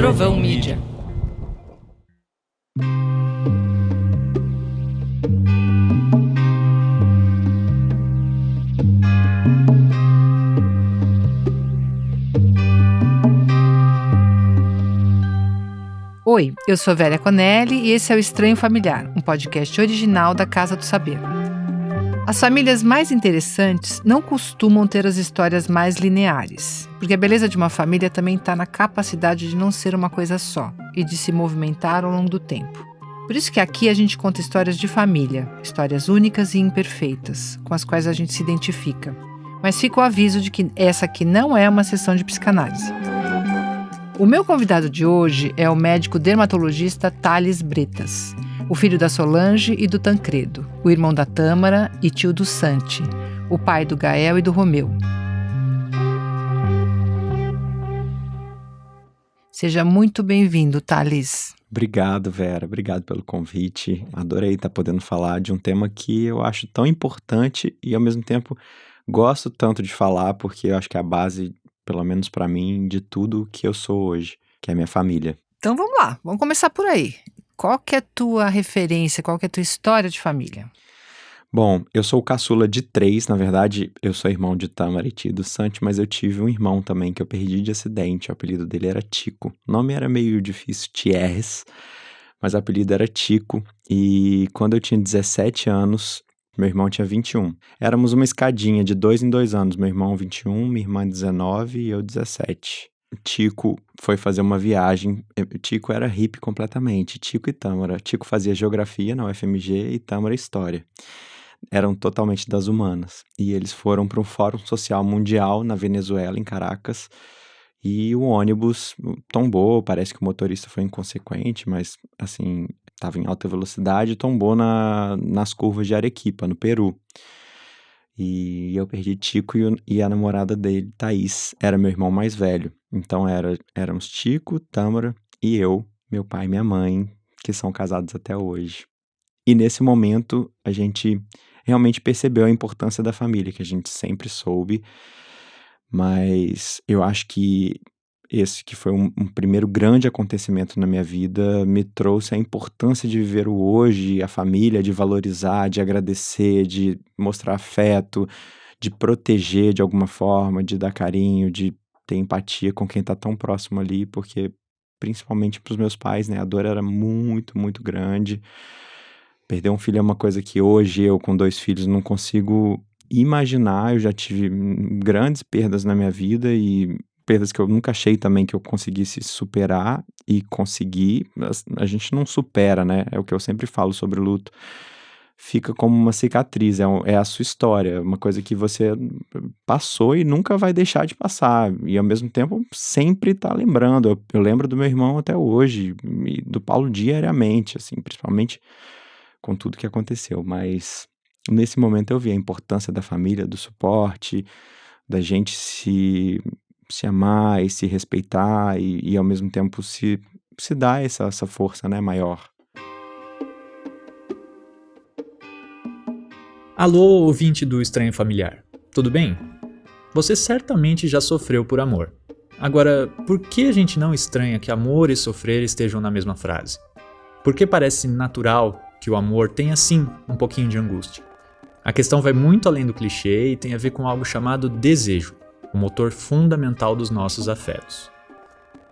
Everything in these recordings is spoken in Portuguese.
Trovão Mídia. Oi, eu sou Vera Conelli e esse é o Estranho Familiar, um podcast original da Casa do Saber. As famílias mais interessantes não costumam ter as histórias mais lineares, porque a beleza de uma família também está na capacidade de não ser uma coisa só e de se movimentar ao longo do tempo. Por isso que aqui a gente conta histórias de família, histórias únicas e imperfeitas, com as quais a gente se identifica. Mas fica o aviso de que essa aqui não é uma sessão de psicanálise. O meu convidado de hoje é o médico dermatologista Thales Bretas, o filho da Solange e do Tancredo, o irmão da Tâmara e tio do Santi, o pai do Gael e do Romeu. Seja muito bem-vindo, Thales. Obrigado, Vera. Obrigado pelo convite. Adorei estar podendo falar de um tema que eu acho tão importante e, ao mesmo tempo, gosto tanto de falar porque eu acho que é a base, pelo menos para mim, de tudo que eu sou hoje, que é a minha família. Então vamos lá, vamos começar por aí. Qual que é a tua referência, qual que é a tua história de família? Bom, eu sou o caçula de 3, na verdade, eu sou irmão de Tâmara e tio do Santi, mas eu tive um irmão também que eu perdi de acidente, o apelido dele era Tico. O nome era meio difícil, Thierres, mas o apelido era Tico, e quando eu tinha 17 anos, meu irmão tinha 21. Éramos uma escadinha de 2 em 2 anos, meu irmão 21, minha irmã 19 e eu 17. Tico foi fazer uma viagem, Tico era hippie completamente, Tico e Tâmara. Tico fazia geografia na UFMG e Tâmara história. Eram totalmente das humanas. E eles foram para um fórum social mundial na Venezuela, em Caracas, e o ônibus tombou, parece que o motorista foi inconsequente, mas assim, estava em alta velocidade e tombou nas curvas de Arequipa, no Peru. E eu perdi Tico e a namorada dele, Thaís, era meu irmão mais velho. Então éramos Tico, Tâmara e eu, meu pai e minha mãe, que são casados até hoje. E nesse momento a gente realmente percebeu a importância da família, que a gente sempre soube, mas eu acho que esse que foi um primeiro grande acontecimento na minha vida me trouxe a importância de viver o hoje, a família, de valorizar, de agradecer, de mostrar afeto, de proteger de alguma forma, de dar carinho, de ter empatia com quem está tão próximo ali, porque principalmente para os meus pais, né, a dor era muito, muito grande. Perder um filho é uma coisa que hoje eu, com 2 filhos, não consigo imaginar. Eu já tive grandes perdas na minha vida e perdas que eu nunca achei também que eu conseguisse superar e consegui. A gente não supera, né? É o que eu sempre falo sobre o luto. Fica como uma cicatriz, é a sua história, uma coisa que você passou e nunca vai deixar de passar. E ao mesmo tempo sempre tá lembrando. Eu lembro do meu irmão até hoje e do Paulo diariamente, assim, principalmente com tudo que aconteceu. Mas nesse momento eu vi a importância da família, do suporte, da gente se amar e se respeitar e ao mesmo tempo se dar essa força, né, maior. Alô, ouvinte do Estranho Familiar, tudo bem? Você certamente já sofreu por amor. Agora, por que a gente não estranha que amor e sofrer estejam na mesma frase? Porque parece natural que o amor tenha sim um pouquinho de angústia. A questão vai muito além do clichê e tem a ver com algo chamado desejo, o motor fundamental dos nossos afetos.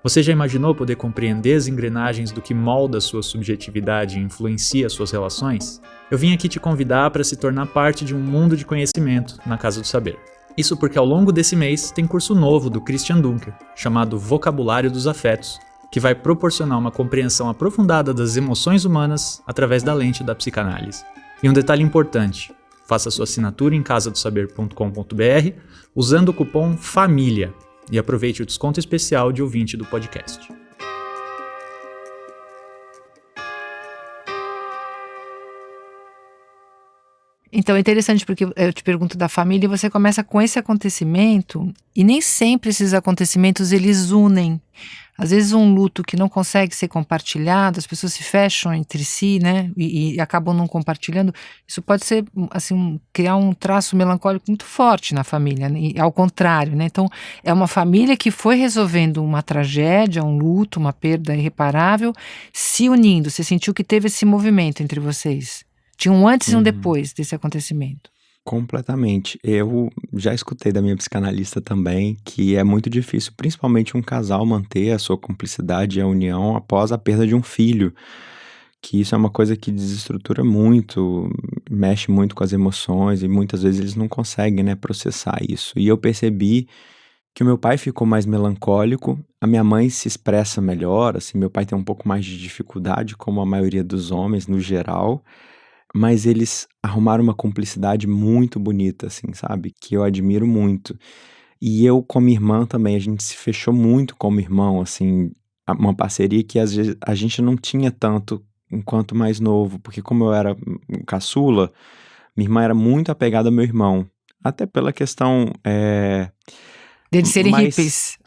Você já imaginou poder compreender as engrenagens do que molda sua subjetividade e influencia suas relações? Eu vim aqui te convidar para se tornar parte de um mundo de conhecimento na Casa do Saber. Isso porque ao longo desse mês tem curso novo do Christian Dunker, chamado Vocabulário dos Afetos, que vai proporcionar uma compreensão aprofundada das emoções humanas através da lente da psicanálise. E um detalhe importante: faça sua assinatura em casadosaber.com.br usando o cupom FAMILHA e aproveite o desconto especial de ouvinte do podcast. Então é interessante porque eu te pergunto da família e você começa com esse acontecimento e nem sempre esses acontecimentos eles unem. Às vezes um luto que não consegue ser compartilhado, as pessoas se fecham entre si, né, e acabam não compartilhando. Isso pode ser, assim, criar um traço melancólico muito forte na família, né, e ao contrário, né. Então, é uma família que foi resolvendo uma tragédia, um luto, uma perda irreparável, se unindo. Você sentiu que teve esse movimento entre vocês? Tinha um antes e um depois desse acontecimento? Completamente. Eu já escutei da minha psicanalista também que é muito difícil, principalmente um casal, manter a sua cumplicidade e a união após a perda de um filho, que isso é uma coisa que desestrutura muito, mexe muito com as emoções e muitas vezes eles não conseguem, né, processar isso. E eu percebi que o meu pai ficou mais melancólico, a minha mãe se expressa melhor, assim, meu pai tem um pouco mais de dificuldade, como a maioria dos homens no geral, mas eles arrumaram uma cumplicidade muito bonita, assim, sabe, que eu admiro muito. E eu com minha irmã também, a gente se fechou muito como irmão, assim, uma parceria que às vezes a gente não tinha tanto enquanto mais novo, porque como eu era caçula, minha irmã era muito apegada ao meu irmão, até pela questão, Deles serem mas hippies.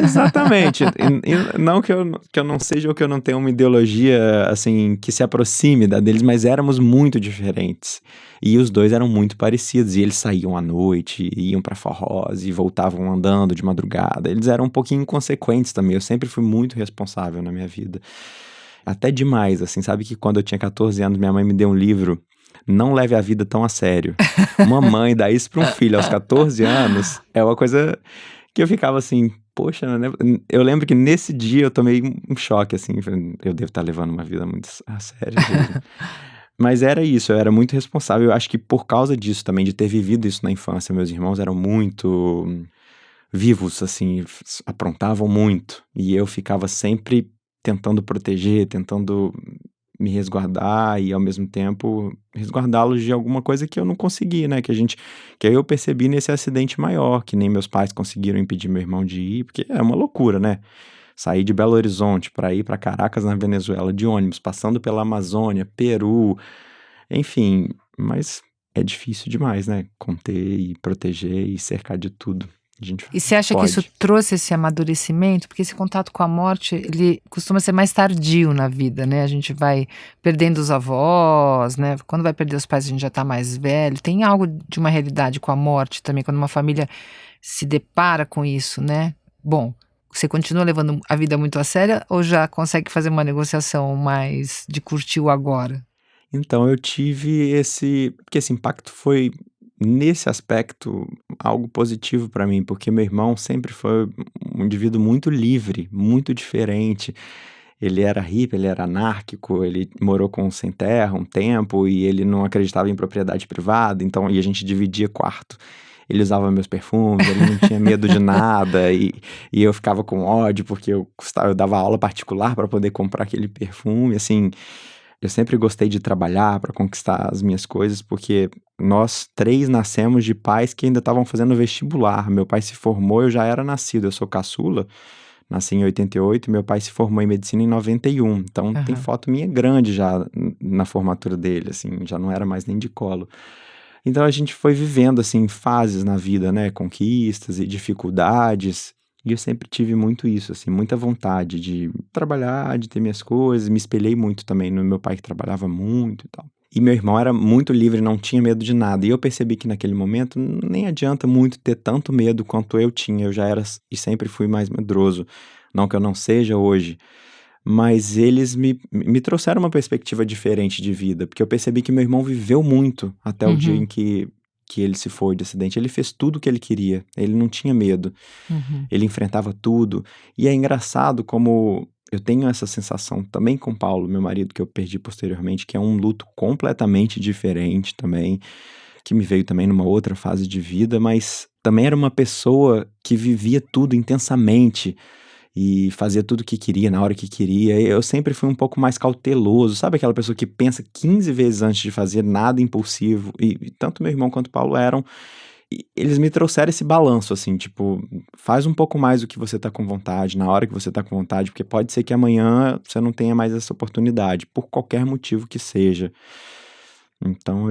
exatamente. E não que eu não seja ou que eu não tenha uma ideologia, assim, que se aproxime da deles, mas éramos muito diferentes. E os dois eram muito parecidos. E eles saíam à noite, iam pra forrós e voltavam andando de madrugada. Eles eram um pouquinho inconsequentes também. Eu sempre fui muito responsável na minha vida. Até demais, assim. Sabe que quando eu tinha 14 anos, minha mãe me deu um livro, Não Leve a Vida Tão a Sério. Uma mãe dar isso pra um filho aos 14 anos é uma coisa que eu ficava assim, poxa, né? Eu lembro que nesse dia eu tomei um choque, assim, eu devo estar levando uma vida muito a sério mesmo. Mas era isso, eu era muito responsável. Eu acho que por causa disso também, de ter vivido isso na infância, meus irmãos eram muito vivos, assim, aprontavam muito. E eu ficava sempre tentando proteger, tentando me resguardar e ao mesmo tempo resguardá-los de alguma coisa que eu não consegui, né? Que aí eu percebi nesse acidente maior, que nem meus pais conseguiram impedir meu irmão de ir, porque é uma loucura, né? Sair de Belo Horizonte para ir para Caracas, na Venezuela, de ônibus, passando pela Amazônia, Peru, enfim, mas é difícil demais, né? Conter e proteger e cercar de tudo. A gente E você acha que isso pode. trouxe esse amadurecimento? Porque esse contato com a morte, ele costuma ser mais tardio na vida, né? A gente vai perdendo os avós, né? Quando vai perder os pais, a gente já tá mais velho. Tem algo de uma realidade com a morte também, quando uma família se depara com isso, né? Bom, você continua levando a vida muito a sério ou já consegue fazer uma negociação mais de curtir o agora? Então eu tive porque esse impacto foi, nesse aspecto, algo positivo para mim, porque meu irmão sempre foi um indivíduo muito livre, muito diferente. Ele era hippie, ele era anárquico, ele morou com sem terra um tempo e ele não acreditava em propriedade privada, então, e a gente dividia quarto. Ele usava meus perfumes, ele não tinha medo de nada e eu ficava com ódio porque eu dava aula particular para poder comprar aquele perfume, assim. Eu sempre gostei de trabalhar para conquistar as minhas coisas, porque nós três nascemos de pais que ainda estavam fazendo vestibular. Meu pai se formou, eu já era nascido, eu sou caçula, nasci em 88, meu pai se formou em medicina em 91. Então tem Aham. foto minha grande já na formatura dele, assim, já não era mais nem de colo. Então a gente foi vivendo, assim, fases na vida, né, conquistas e dificuldades. E eu sempre tive muito isso, assim, muita vontade de trabalhar, de ter minhas coisas. Me espelhei muito também no meu pai que trabalhava muito e tal. E meu irmão era muito livre, não tinha medo de nada. E eu percebi que naquele momento nem adianta muito ter tanto medo quanto eu tinha. Eu já era e sempre fui mais medroso. Não que eu não seja hoje, mas eles me trouxeram uma perspectiva diferente de vida, porque eu percebi que meu irmão viveu muito até o dia Uhum, em que ele se foi de acidente. Ele fez tudo o que ele queria, ele não tinha medo. uhum. Ele enfrentava tudo. E é engraçado como eu tenho essa sensação também com o Paulo, meu marido, que eu perdi posteriormente, que é um luto completamente diferente também, que me veio também numa outra fase de vida, mas também era uma pessoa que vivia tudo intensamente e fazia tudo o que queria, na hora que queria. Eu sempre fui um pouco mais cauteloso, sabe aquela pessoa que pensa 15 vezes antes de fazer, nada impulsivo, e tanto meu irmão quanto o Paulo eram. E eles me trouxeram esse balanço, assim, tipo, faz um pouco mais do que você tá com vontade, na hora que você tá com vontade, porque pode ser que amanhã você não tenha mais essa oportunidade, por qualquer motivo que seja. Então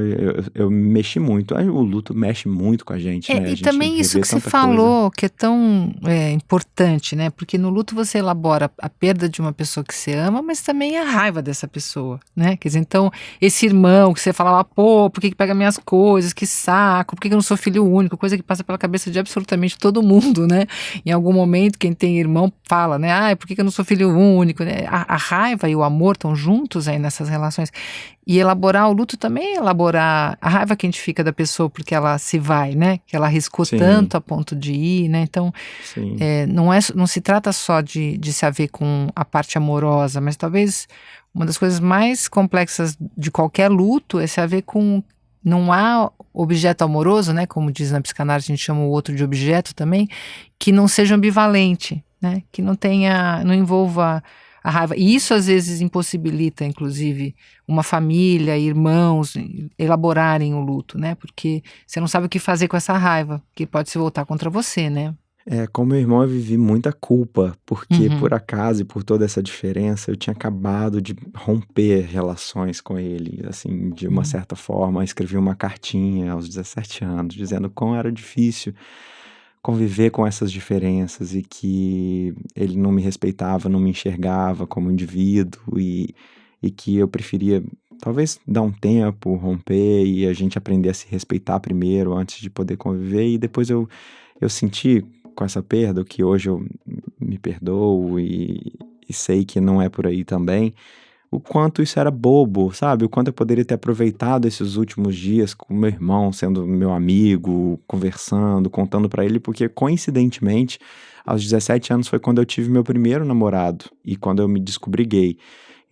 eu mexi muito. Aí o luto mexe muito com a gente, né? A E gente também isso rever que você tanta coisa. falou, que é tão importante, né? Porque no luto você elabora a perda de uma pessoa que você ama, mas também a raiva dessa pessoa, né? Quer dizer, então, esse irmão que você falava, pô, por que pega minhas coisas? Que saco, por que eu não sou filho único? Coisa que passa pela cabeça de absolutamente todo mundo, né? Em algum momento, quem tem irmão fala, né? Ah, por que eu não sou filho único? Né? A raiva e o amor estão juntos aí nessas relações. E elaborar o luto também é elaborar a raiva que a gente fica da pessoa porque ela se vai, né? Que ela arriscou Sim. tanto a ponto de ir, né? Então, Sim. não se trata só de se haver com a parte amorosa, mas talvez uma das coisas mais complexas de qualquer luto é se haver com... Não há objeto amoroso, né? Como diz na psicanálise, a gente chama o outro de objeto também, que não seja ambivalente, né? Que não envolva a raiva. E isso às vezes impossibilita, inclusive, uma família, irmãos, elaborarem o luto, né? Porque você não sabe o que fazer com essa raiva, que pode se voltar contra você, né? Com meu irmão eu vivi muita culpa, porque Uhum. por acaso e por toda essa diferença eu tinha acabado de romper relações com ele, assim, de uma certa forma. Escrevi uma cartinha aos 17 anos, dizendo quão era difícil conviver com essas diferenças e que ele não me respeitava, não me enxergava como indivíduo e que eu preferia talvez dar um tempo, romper e a gente aprender a se respeitar primeiro antes de poder conviver. E depois eu senti com essa perda, que hoje eu me perdoo e sei que não é por aí também, o quanto isso era bobo, sabe? O quanto eu poderia ter aproveitado esses últimos dias com meu irmão, sendo meu amigo, conversando, contando pra ele, porque coincidentemente, aos 17 anos foi quando eu tive meu primeiro namorado e quando eu me descobri gay.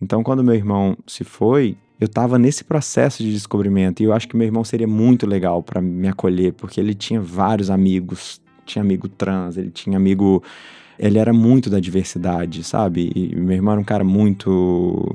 Então, quando meu irmão se foi, eu tava nesse processo de descobrimento e eu acho que meu irmão seria muito legal pra me acolher, porque ele tinha vários amigos, tinha amigo trans, ele tinha amigo... Ele era muito da diversidade, sabe? E meu irmão era um cara muito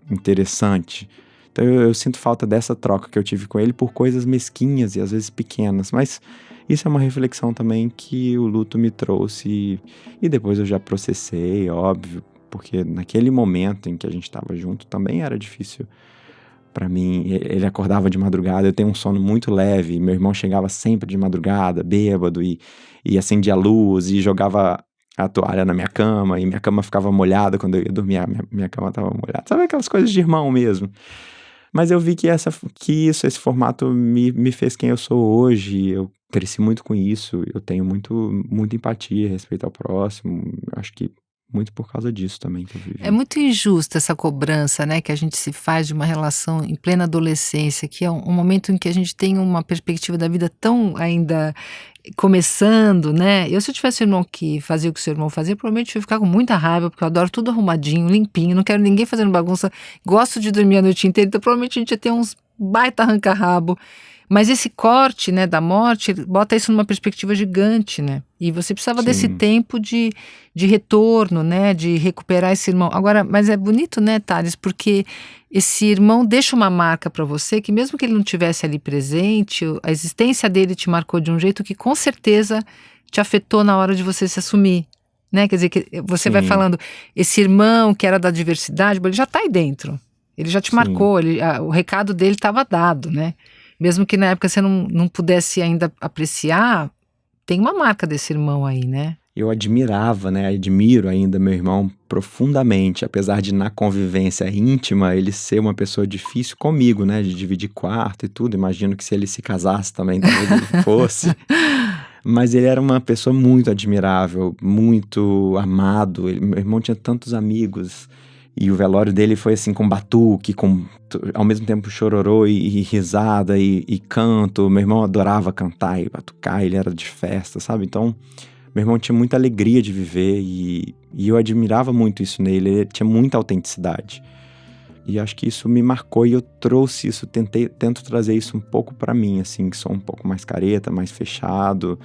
interessante. Então eu sinto falta dessa troca que eu tive com ele por coisas mesquinhas e às vezes pequenas. Mas isso é uma reflexão também que o luto me trouxe. E depois eu já processei, óbvio. Porque naquele momento em que a gente estava junto também era difícil pra mim. Ele acordava de madrugada, eu tenho um sono muito leve. Meu irmão chegava sempre de madrugada, bêbado, e acendia a luz e jogava a toalha na minha cama, e minha cama ficava molhada quando eu ia dormir, minha cama estava molhada. Sabe aquelas coisas de irmão mesmo? Mas eu vi que esse formato me fez quem eu sou hoje. Eu cresci muito com isso, eu tenho muita empatia, respeito ao próximo. Acho que muito por causa disso também que eu vivi. É muito injusta essa cobrança, né, que a gente se faz de uma relação em plena adolescência, que é um momento em que a gente tem uma perspectiva da vida tão ainda começando, né? Se eu tivesse um irmão que fazia o que seu irmão fazia, provavelmente eu ia ficar com muita raiva, porque eu adoro tudo arrumadinho, limpinho, não quero ninguém fazendo bagunça, gosto de dormir a noite inteira, então provavelmente a gente ia ter uns baita arranca-rabo. Mas esse corte, né, da morte, bota isso numa perspectiva gigante, né? E você precisava desse tempo de retorno, né, de recuperar esse irmão. Agora, mas é bonito, né, Thales, porque esse irmão deixa uma marca para você que mesmo que ele não tivesse ali presente, a existência dele te marcou de um jeito que com certeza te afetou na hora de você se assumir, né? Quer dizer, que você vai falando, esse irmão que era da diversidade, ele já tá aí dentro. Ele já te marcou, o recado dele estava dado, né? Mesmo que na época você não pudesse ainda apreciar, tem uma marca desse irmão aí, né? Eu admirava, né? Admiro ainda meu irmão profundamente, apesar de na convivência íntima ele ser uma pessoa difícil comigo, né? De dividir quarto e tudo. Imagino que se ele se casasse também, talvez ele fosse. Mas ele era uma pessoa muito admirável, muito amado. Meu irmão tinha tantos amigos. E o velório dele foi assim, com batuque, com ao mesmo tempo chororô e risada e canto. Meu irmão adorava cantar e batucar, ele era de festa, sabe? Então, meu irmão tinha muita alegria de viver e eu admirava muito isso nele. Ele tinha muita autenticidade. E acho que isso me marcou e eu trouxe isso, tento trazer isso um pouco pra mim, assim, que sou um pouco mais careta, mais fechado.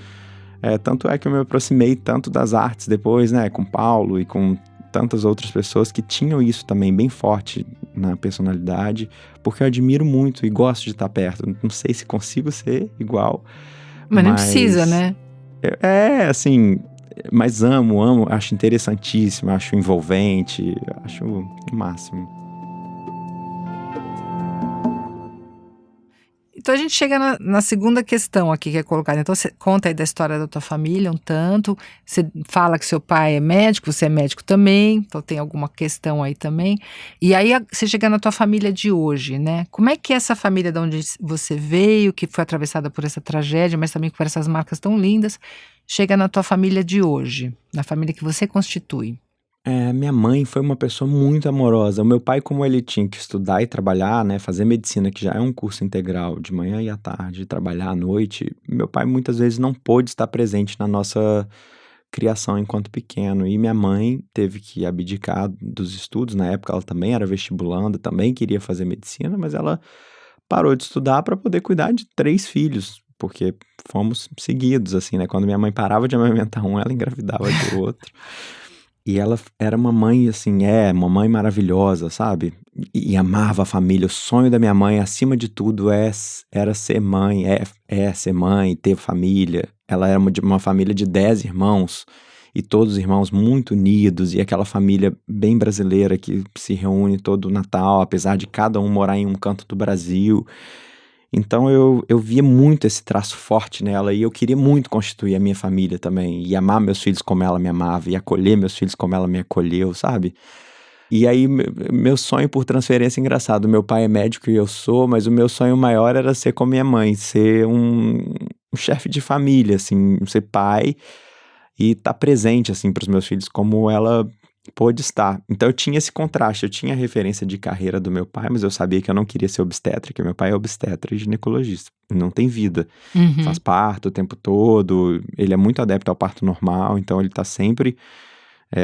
Tanto é que eu me aproximei tanto das artes depois, né, com Paulo e com tantas outras pessoas que tinham isso também bem forte na personalidade, porque eu admiro muito e gosto de estar perto. Não sei se consigo ser igual. Mas não precisa, né? Assim, mas amo, acho interessantíssimo, acho envolvente, acho o máximo. Então a gente chega na segunda questão aqui que é colocada. Então você conta aí da história da tua família um tanto, você fala que seu pai é médico, você é médico também, então tem alguma questão aí também. E aí você chega na tua família de hoje, né? Como é que é essa família de onde você veio, que foi atravessada por essa tragédia, mas também por essas marcas tão lindas, chega na tua família de hoje, na família que você constitui? Minha mãe foi uma pessoa muito amorosa. O meu pai, como ele tinha que estudar e trabalhar, né, fazer medicina, que já é um curso integral, de manhã e à tarde, trabalhar à noite, meu pai muitas vezes não pôde estar presente na nossa criação enquanto pequeno. E minha mãe teve que abdicar dos estudos. Na época ela também era vestibulanda, também queria fazer medicina, mas ela parou de estudar para poder cuidar de 3 filhos, porque fomos seguidos, assim, né? Quando minha mãe parava de amamentar um, ela engravidava do outro. E ela era uma mãe, assim, uma mãe maravilhosa, sabe? E amava a família. O sonho da minha mãe, acima de tudo, era ser mãe, ser mãe, ter família. Ela era de uma família de 10 irmãos, e todos os irmãos muito unidos, e aquela família bem brasileira que se reúne todo Natal, apesar de cada um morar em um canto do Brasil. Então eu via muito esse traço forte nela, e eu queria muito constituir a minha família também, e amar meus filhos como ela me amava, e acolher meus filhos como ela me acolheu, sabe? E aí meu sonho por transferência, engraçado, meu pai é médico e eu sou, mas o meu sonho maior era ser como minha mãe, ser um chefe de família, assim, ser pai e estar presente, assim, para os meus filhos como ela pôde estar. Então eu tinha esse contraste, eu tinha a referência de carreira do meu pai, mas eu sabia que eu não queria ser obstetra, que meu pai é obstetra e ginecologista, não tem vida, faz parto o tempo todo, ele é muito adepto ao parto normal, então ele tá sempre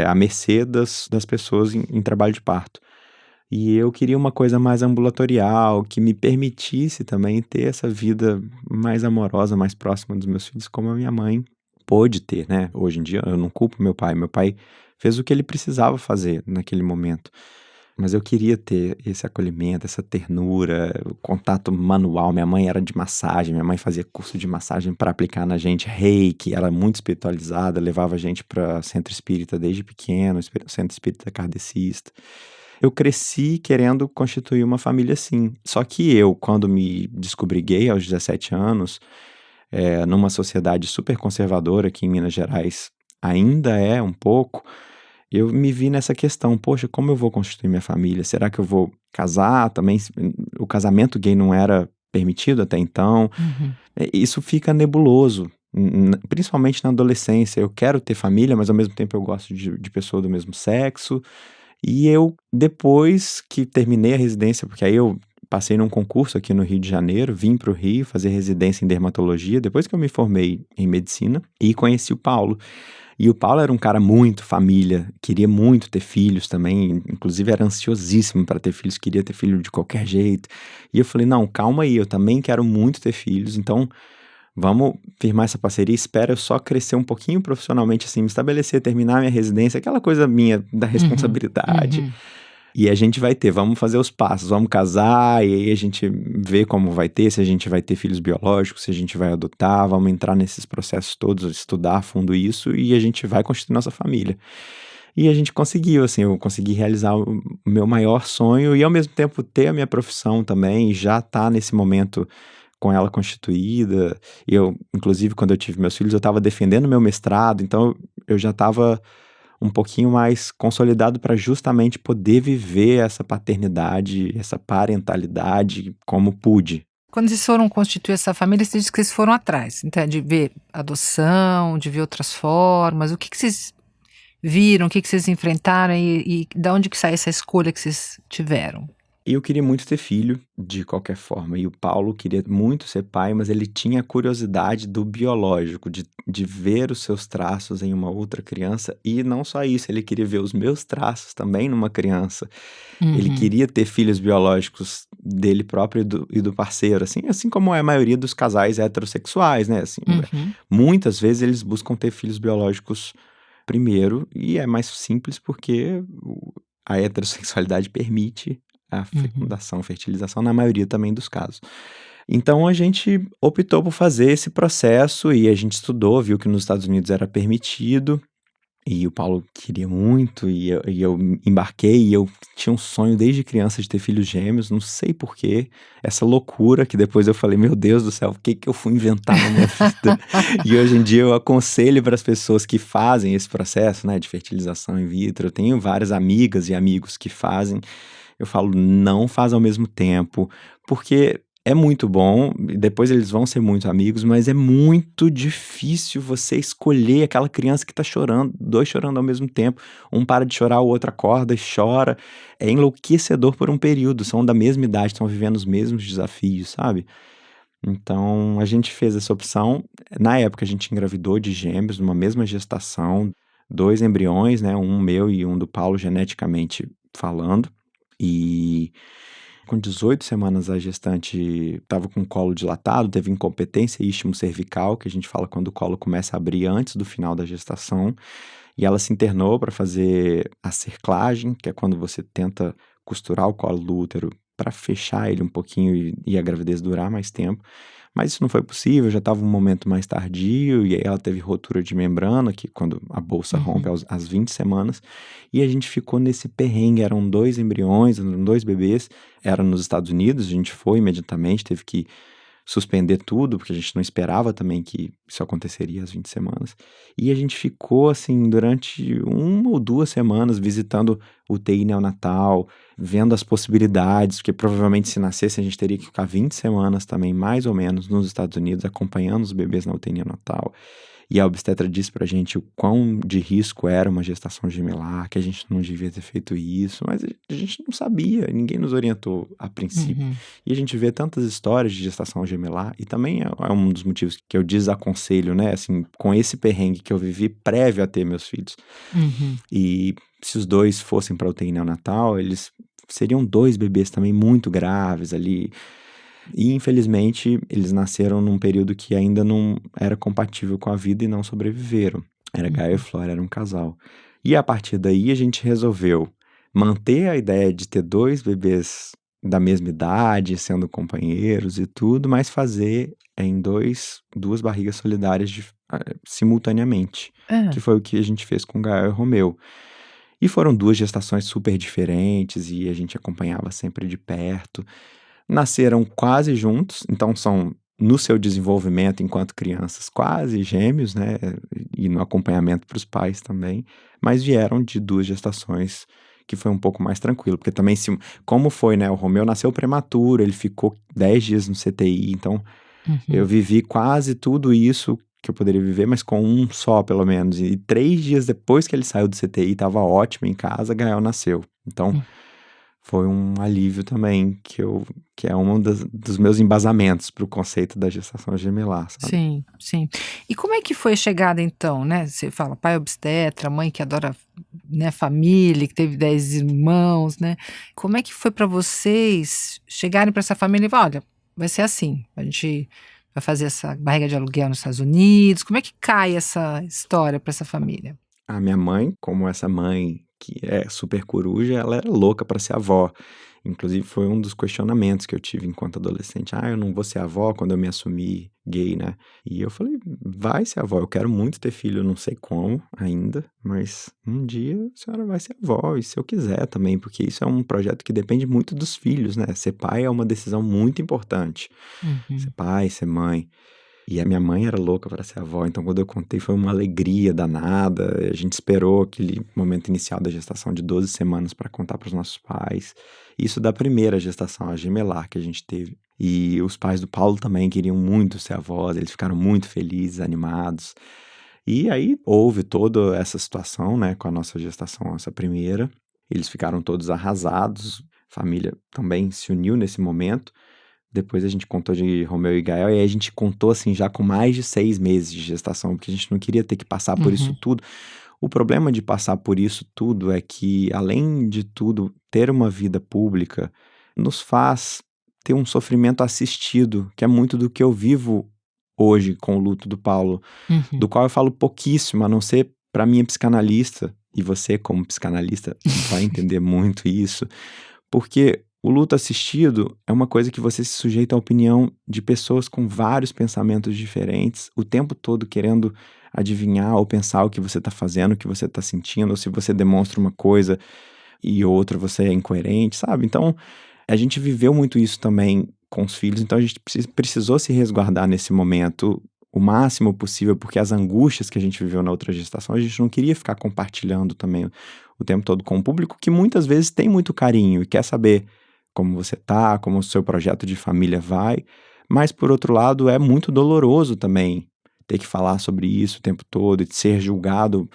à mercê das pessoas em trabalho de parto. E eu queria uma coisa mais ambulatorial, que me permitisse também ter essa vida mais amorosa, mais próxima dos meus filhos, como a minha mãe pôde ter, né? Hoje em dia eu não culpo meu pai fez o que ele precisava fazer naquele momento. Mas eu queria ter esse acolhimento, essa ternura, o contato manual. Minha mãe era de massagem, minha mãe fazia curso de massagem para aplicar na gente, reiki, ela é muito espiritualizada, levava a gente para centro espírita desde pequeno, centro espírita kardecista. Eu cresci querendo constituir uma família assim. Só que eu, quando me descobri gay aos 17 anos, numa sociedade super conservadora aqui em Minas Gerais, ainda é um pouco, eu me vi nessa questão, poxa, como eu vou constituir minha família? Será que eu vou casar também? O casamento gay não era permitido até então. Isso fica nebuloso, principalmente na adolescência. Eu quero ter família, mas ao mesmo tempo eu gosto de pessoa do mesmo sexo. E eu, depois que terminei a residência, porque aí eu passei num concurso aqui no Rio de Janeiro, vim para o Rio fazer residência em dermatologia, depois que eu me formei em medicina, e conheci o Paulo. E o Paulo era um cara muito família, queria muito ter filhos também, inclusive era ansiosíssimo para ter filhos, queria ter filho de qualquer jeito. E eu falei, não, calma aí, eu também quero muito ter filhos, então vamos firmar essa parceria, espera eu só crescer um pouquinho profissionalmente, assim, me estabelecer, terminar minha residência, aquela coisa minha da responsabilidade. E a gente vai ter, vamos fazer os passos, vamos casar, e aí a gente vê como vai ter, se a gente vai ter filhos biológicos, se a gente vai adotar, vamos entrar nesses processos todos, estudar a fundo isso, e a gente vai constituir nossa família. E a gente conseguiu, assim, eu consegui realizar o meu maior sonho, e ao mesmo tempo ter a minha profissão também, já tá nesse momento com ela constituída. E eu, inclusive, quando eu tive meus filhos, eu estava defendendo meu mestrado, então eu já estava um pouquinho mais consolidado para justamente poder viver essa paternidade, essa parentalidade como pude. Quando vocês foram constituir essa família, você disse que vocês foram atrás, então, de ver adoção, de ver outras formas. O que vocês viram, o que vocês enfrentaram e de onde que sai essa escolha que vocês tiveram? Eu queria muito ter filho, de qualquer forma, e o Paulo queria muito ser pai, mas ele tinha a curiosidade do biológico, de ver os seus traços em uma outra criança, e não só isso, ele queria ver os meus traços também numa criança. Ele queria ter filhos biológicos dele próprio e do parceiro, assim como é a maioria dos casais heterossexuais, né? Assim, muitas vezes eles buscam ter filhos biológicos primeiro, e é mais simples porque a heterossexualidade permite a fecundação, fertilização, na maioria também dos casos. Então a gente optou por fazer esse processo e a gente estudou, viu que nos Estados Unidos era permitido. E o Paulo queria muito, e eu embarquei, e eu tinha um sonho desde criança de ter filhos gêmeos, não sei porquê, essa loucura que depois eu falei, meu Deus do céu, o que eu fui inventar na minha vida? E hoje em dia eu aconselho para as pessoas que fazem esse processo, né, de fertilização in vitro, eu tenho várias amigas e amigos que fazem, eu falo, não faz ao mesmo tempo, porque é muito bom, depois eles vão ser muito amigos, mas é muito difícil você escolher aquela criança que tá chorando, dois chorando ao mesmo tempo, um para de chorar, o outro acorda e chora, é enlouquecedor por um período, são da mesma idade, estão vivendo os mesmos desafios, sabe? Então a gente fez essa opção, na época a gente engravidou de gêmeos, numa mesma gestação, 2 embriões, né, um meu e um do Paulo, geneticamente falando, e com 18 semanas a gestante estava com o colo dilatado, teve incompetência istmo cervical, que a gente fala quando o colo começa a abrir antes do final da gestação, e ela se internou para fazer a cerclagem, que é quando você tenta costurar o colo do útero para fechar ele um pouquinho e a gravidez durar mais tempo. Mas isso não foi possível, já estava um momento mais tardio, e aí ela teve rotura de membrana, que quando a bolsa rompe às 20 semanas, e a gente ficou nesse perrengue, eram 2 embriões, eram 2 bebês, era nos Estados Unidos, a gente foi imediatamente, teve que suspender tudo, porque a gente não esperava também que isso aconteceria às 20 semanas. E a gente ficou, assim, durante 1 ou 2 semanas visitando UTI neonatal, vendo as possibilidades, porque provavelmente se nascesse a gente teria que ficar 20 semanas também, mais ou menos, nos Estados Unidos, acompanhando os bebês na UTI neonatal. E a obstetra disse pra gente o quão de risco era uma gestação gemelar, que a gente não devia ter feito isso, mas a gente não sabia, ninguém nos orientou a princípio. E a gente vê tantas histórias de gestação gemelar, e também é um dos motivos que eu desaconselho, né, assim, com esse perrengue que eu vivi prévio a ter meus filhos. E se os 2 fossem pra UTI neonatal, eles seriam 2 bebês também muito graves ali. E infelizmente eles nasceram num período que ainda não era compatível com a vida e não sobreviveram. Era Gaia e Flora, era um casal. E a partir daí a gente resolveu manter a ideia de ter 2 bebês da mesma idade, sendo companheiros e tudo, mas fazer em 2 barrigas solidárias simultaneamente, que foi o que a gente fez com Gael e Romeu. E foram 2 gestações super diferentes e a gente acompanhava sempre de perto. Nasceram quase juntos, então são, no seu desenvolvimento enquanto crianças, quase gêmeos, né? E no acompanhamento para os pais também, mas vieram de 2 gestações que foi um pouco mais tranquilo, porque também, como foi, né? O Romeu nasceu prematuro, ele ficou 10 dias no CTI, então eu vivi quase tudo isso que eu poderia viver, mas com um só, pelo menos. E 3 dias depois que ele saiu do CTI, estava ótimo em casa, Gael nasceu. Então foi um alívio também, que é um dos meus embasamentos para o conceito da gestação gemelar, sabe? Sim, sim. E como é que foi a chegada então, né? Você fala pai obstetra, mãe que adora, né, família, que teve 10 irmãos, né? Como é que foi para vocês chegarem para essa família e falar, olha, vai ser assim, a gente vai fazer essa barriga de aluguel nos Estados Unidos, como é que cai essa história para essa família? A minha mãe, como essa mãe que é super coruja, ela era louca para ser avó. Inclusive foi um dos questionamentos que eu tive enquanto adolescente. Eu não vou ser avó quando eu me assumir gay, né? E eu falei, vai ser avó, eu quero muito ter filho, eu não sei como ainda, mas um dia a senhora vai ser avó, e se eu quiser também, porque isso é um projeto que depende muito dos filhos, né? Ser pai é uma decisão muito importante. Ser pai, ser mãe. E a minha mãe era louca para ser avó, então quando eu contei foi uma alegria danada. A gente esperou aquele momento inicial da gestação de 12 semanas para contar para os nossos pais. Isso da primeira gestação, a gemelar que a gente teve. E os pais do Paulo também queriam muito ser avós, eles ficaram muito felizes, animados. E aí houve toda essa situação, né, com a nossa gestação, essa primeira. Eles ficaram todos arrasados, a família também se uniu nesse momento. Depois a gente contou de Romeu e Gael, e aí a gente contou assim já com mais de 6 meses de gestação, porque a gente não queria ter que passar por isso tudo. O problema de passar por isso tudo é que, além de tudo, ter uma vida pública nos faz ter um sofrimento assistido, que é muito do que eu vivo hoje com o luto do Paulo, do qual eu falo pouquíssimo, a não ser para minha psicanalista, e você como psicanalista vai entender muito isso, porque o luto assistido é uma coisa que você se sujeita à opinião de pessoas com vários pensamentos diferentes, o tempo todo querendo adivinhar ou pensar o que você tá fazendo, o que você tá sentindo, ou se você demonstra uma coisa e outra você é incoerente, sabe? Então, a gente viveu muito isso também com os filhos, então a gente precisou se resguardar nesse momento o máximo possível, porque as angústias que a gente viveu na outra gestação, a gente não queria ficar compartilhando também o tempo todo com o público, que muitas vezes tem muito carinho e quer saber como você tá, como o seu projeto de família vai, mas por outro lado é muito doloroso também ter que falar sobre isso o tempo todo e ser julgado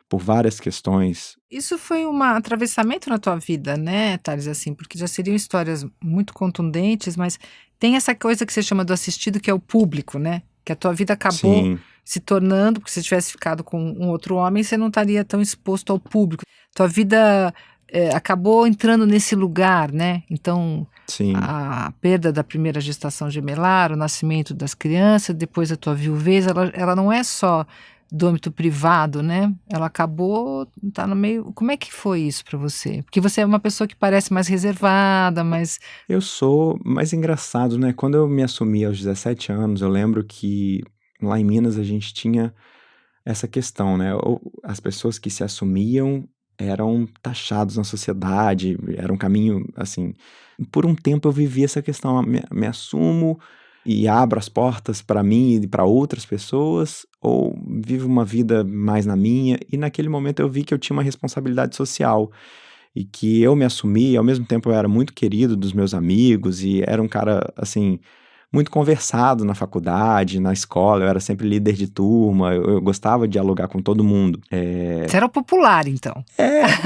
por várias questões. Isso foi um atravessamento na tua vida, né, Thales, assim, porque já seriam histórias muito contundentes, mas tem essa coisa que você chama do assistido, que é o público, né? Que a tua vida acabou Sim, se tornando, porque se você tivesse ficado com um outro homem, você não estaria tão exposto ao público. Tua vida acabou entrando nesse lugar, né? Então, sim. a perda da primeira gestação gemelar, o nascimento das crianças, depois a tua viuvez, ela não é só do âmbito privado, né? Ela acabou, tá no meio. Como é que foi isso pra você? Porque você é uma pessoa que parece mais reservada, mais. Eu sou mais engraçado, né? Quando eu me assumi aos 17 anos, eu lembro que lá em Minas a gente tinha essa questão, né? As pessoas que se assumiam eram taxados na sociedade, era um caminho, assim... Por um tempo eu vivi essa questão, me assumo e abro as portas para mim e para outras pessoas, ou vivo uma vida mais na minha, e naquele momento eu vi que eu tinha uma responsabilidade social, e que eu me assumi, e ao mesmo tempo eu era muito querido dos meus amigos, e era um cara, assim... muito conversado na faculdade, na escola, eu era sempre líder de turma, eu gostava de dialogar com todo mundo. Você era o popular, então.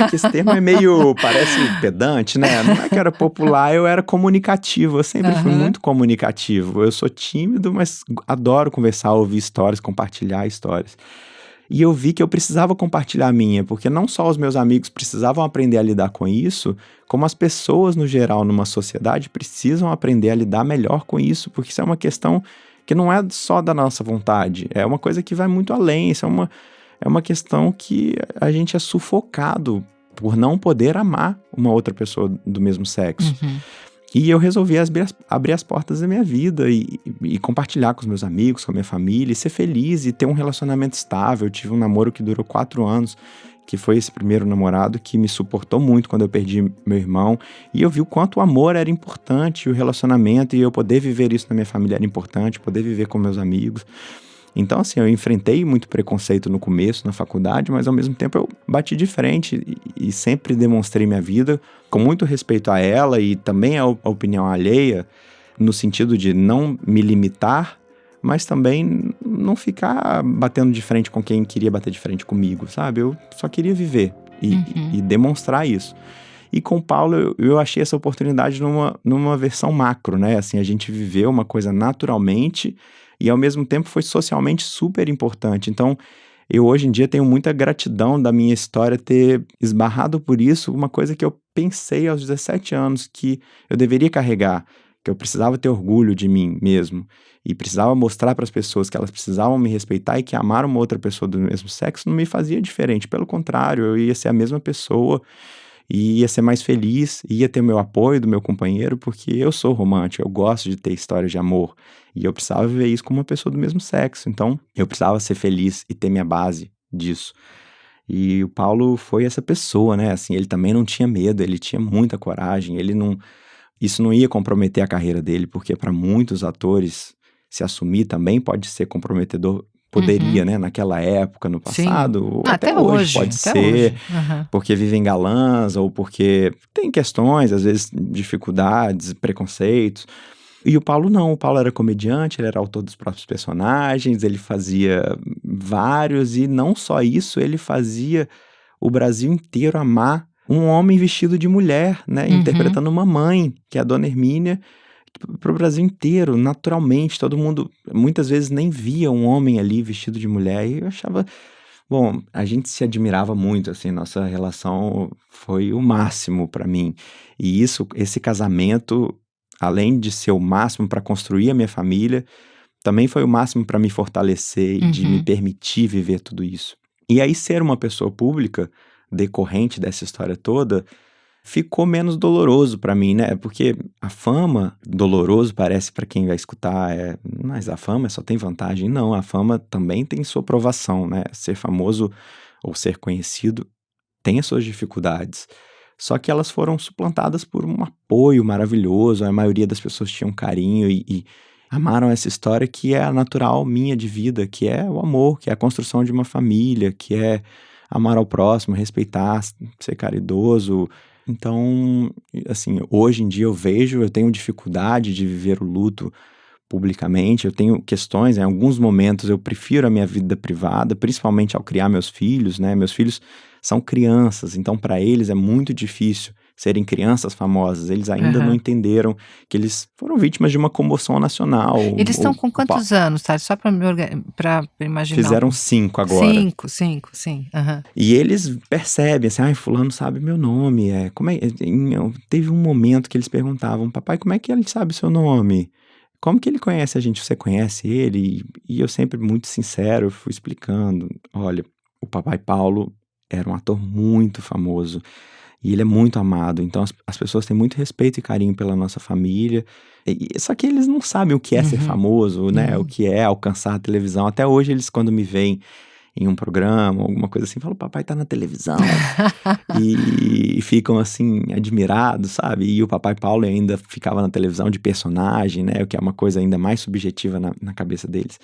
Que esse termo é meio, parece pedante, né? Não é que eu era popular, eu era comunicativo, eu sempre fui muito comunicativo. Eu sou tímido, mas adoro conversar, ouvir histórias, compartilhar histórias. E eu vi que eu precisava compartilhar a minha, porque não só os meus amigos precisavam aprender a lidar com isso, como as pessoas no geral numa sociedade precisam aprender a lidar melhor com isso, porque isso é uma questão que não é só da nossa vontade, é uma coisa que vai muito além, isso é uma questão que a gente é sufocado por não poder amar uma outra pessoa do mesmo sexo. E eu resolvi abrir as portas da minha vida e compartilhar com os meus amigos, com a minha família, e ser feliz e ter um relacionamento estável. Eu tive um namoro que durou 4 anos, que foi esse primeiro namorado que me suportou muito quando eu perdi meu irmão. E eu vi o quanto o amor era importante, o relacionamento, e eu poder viver isso na minha família era importante, poder viver com meus amigos. Então, assim, eu enfrentei muito preconceito no começo, na faculdade, mas ao mesmo tempo eu bati de frente e sempre demonstrei minha vida com muito respeito a ela e também a opinião alheia, no sentido de não me limitar, mas também não ficar batendo de frente com quem queria bater de frente comigo, sabe? Eu só queria viver e demonstrar isso. E com o Paulo, eu achei essa oportunidade numa versão macro, né? Assim, a gente viveu uma coisa naturalmente e, ao mesmo tempo, foi socialmente super importante. Então, eu hoje em dia tenho muita gratidão da minha história ter esbarrado por isso, uma coisa que eu pensei aos 17 anos que eu deveria carregar, que eu precisava ter orgulho de mim mesmo e precisava mostrar para as pessoas que elas precisavam me respeitar e que amar uma outra pessoa do mesmo sexo não me fazia diferente. Pelo contrário, eu ia ser a mesma pessoa e ia ser mais feliz, ia ter o meu apoio do meu companheiro, porque eu sou romântico, eu gosto de ter histórias de amor, e eu precisava viver isso com uma pessoa do mesmo sexo, então eu precisava ser feliz e ter minha base disso. E o Paulo foi essa pessoa, né, assim, ele também não tinha medo, ele tinha muita coragem, isso não ia comprometer a carreira dele, porque para muitos atores se assumir também pode ser comprometedor. Poderia, né? Naquela época, no passado, ou até hoje pode ser, porque vivem galãs, ou porque tem questões, às vezes, dificuldades, preconceitos. E o Paulo não, o Paulo era comediante, ele era autor dos próprios personagens, ele fazia vários, e não só isso, ele fazia o Brasil inteiro amar um homem vestido de mulher, né? Interpretando uma mãe, que é a Dona Hermínia, para o Brasil inteiro, naturalmente, todo mundo muitas vezes nem via um homem ali vestido de mulher, e eu achava, bom, a gente se admirava muito, assim, nossa relação foi o máximo para mim, e esse casamento, além de ser o máximo para construir a minha família, também foi o máximo para me fortalecer e de me permitir viver tudo isso. E aí ser uma pessoa pública, decorrente dessa história toda, ficou menos doloroso pra mim, né? Porque a fama, doloroso parece pra quem vai escutar, mas a fama só tem vantagem. Não, a fama também tem sua provação, né? Ser famoso ou ser conhecido tem as suas dificuldades. Só que elas foram suplantadas por um apoio maravilhoso, a maioria das pessoas tinham carinho e amaram essa história que é a natural minha de vida, que é o amor, que é a construção de uma família, que é amar ao próximo, respeitar, ser caridoso. Então, assim, hoje em dia eu tenho dificuldade de viver o luto publicamente, eu tenho questões, em alguns momentos eu prefiro a minha vida privada, principalmente ao criar meus filhos, né? Meus filhos são crianças, então para eles é muito difícil serem crianças famosas, eles ainda não entenderam que eles foram vítimas de uma comoção nacional. Eles estão com quantos anos, tá? Só para imaginar. Fizeram 5 agora. 5, sim. E eles percebem, assim, fulano sabe meu nome, teve um momento que eles perguntavam, papai, como é que ele sabe seu nome? Como que ele conhece a gente? Você conhece ele? E eu sempre muito sincero fui explicando, olha, o papai Paulo era um ator muito famoso e ele é muito amado, então as pessoas têm muito respeito e carinho pela nossa família, só que eles não sabem o que é ser famoso, né? O que é alcançar a televisão. Até hoje eles, quando me veem em um programa, alguma coisa assim, falam, papai tá na televisão. e ficam assim, admirados, sabe? E o papai Paulo ainda ficava na televisão de personagem, né? O que é uma coisa ainda mais subjetiva na cabeça deles.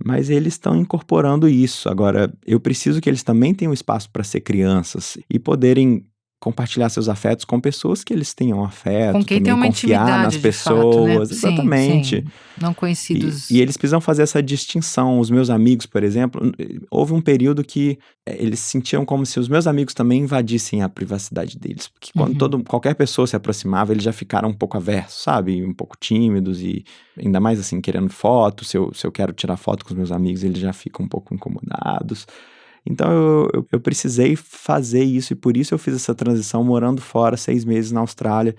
Mas eles estão incorporando isso. Agora, eu preciso que eles também tenham espaço para ser crianças e poderem compartilhar seus afetos com pessoas que eles tenham afeto, com quem também tem uma confiar intimidade nas de pessoas, fato, né? Exatamente. Sim. Não conhecidos. E eles precisam fazer essa distinção. Os meus amigos, por exemplo, houve um período que eles sentiam como se os meus amigos também invadissem a privacidade deles, porque quando qualquer pessoa se aproximava, eles já ficaram um pouco aversos, sabe? Um pouco tímidos e ainda mais assim, querendo foto. Se eu quero tirar foto com os meus amigos, eles já ficam um pouco incomodados. Então eu precisei fazer isso e por isso eu fiz essa transição morando fora 6 meses na Austrália,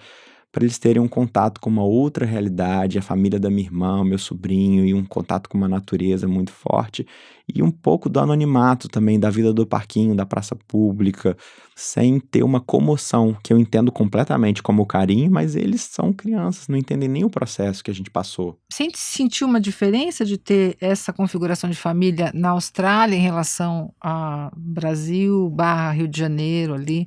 para eles terem um contato com uma outra realidade, a família da minha irmã, meu sobrinho, e um contato com uma natureza muito forte, e um pouco do anonimato também, da vida do parquinho, da praça pública, sem ter uma comoção, que eu entendo completamente como carinho, mas eles são crianças, não entendem nem o processo que a gente passou. Você sentiu uma diferença de ter essa configuração de família na Austrália em relação a Brasil / Rio de Janeiro ali?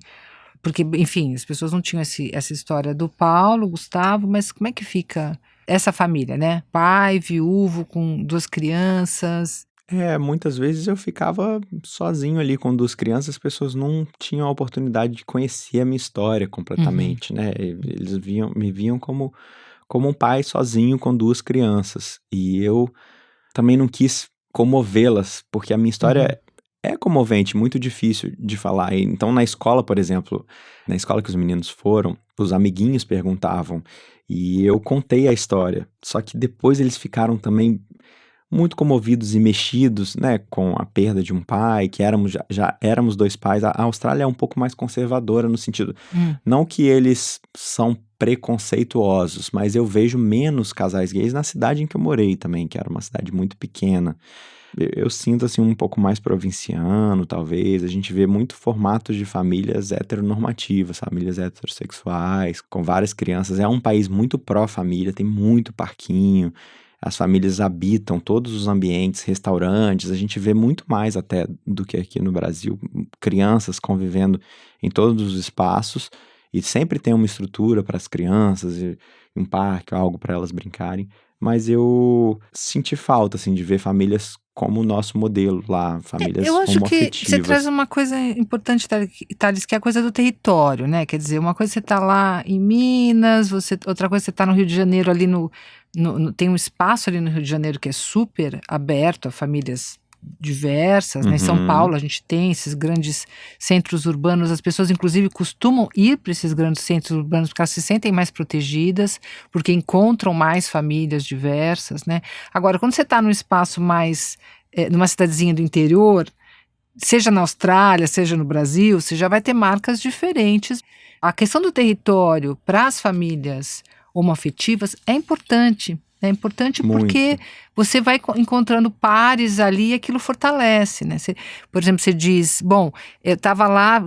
Porque, enfim, as pessoas não tinham essa história do Paulo, Gustavo, mas como é que fica essa família, né? Pai, viúvo, com 2 crianças. Muitas vezes eu ficava sozinho ali com 2 crianças, as pessoas não tinham a oportunidade de conhecer a minha história completamente, né? Eles me viam como um pai sozinho com 2 crianças. E eu também não quis comovê-las, porque a minha história é comovente, muito difícil de falar. Então, na escola, por exemplo, na escola que os meninos foram, os amiguinhos perguntavam e eu contei a história. Só que depois eles ficaram também muito comovidos e mexidos, né, com a perda de um pai, que já éramos 2 pais. A Austrália é um pouco mais conservadora no sentido, não que eles são preconceituosos, mas eu vejo menos casais gays na cidade em que eu morei também, que era uma cidade muito pequena. Eu sinto assim um pouco mais provinciano, talvez. A gente vê muito formatos de famílias heteronormativas, famílias heterossexuais, com várias crianças. É um país muito pró-família, tem muito parquinho. As famílias habitam todos os ambientes, restaurantes. A gente vê muito mais até do que aqui no Brasil. Crianças convivendo em todos os espaços. E sempre tem uma estrutura para as crianças, e um parque, algo para elas brincarem. Mas eu senti falta, assim, de ver famílias como o nosso modelo lá, famílias homoafetivas. Eu acho que você traz uma coisa importante, Thales, que é a coisa do território, né? Quer dizer, uma coisa você tá lá em Minas, outra coisa você tá no Rio de Janeiro ali tem um espaço ali no Rio de Janeiro que é super aberto a famílias diversas, né? Em São Paulo a gente tem esses grandes centros urbanos, as pessoas inclusive costumam ir para esses grandes centros urbanos porque elas se sentem mais protegidas, porque encontram mais famílias diversas, né? Agora, quando você está num espaço mais, numa cidadezinha do interior, seja na Austrália, seja no Brasil, você já vai ter marcas diferentes. A questão do território para as famílias homoafetivas é importante, É importante Muito. porque você vai encontrando pares ali e aquilo fortalece, né? Por exemplo, você diz, bom, eu estava lá,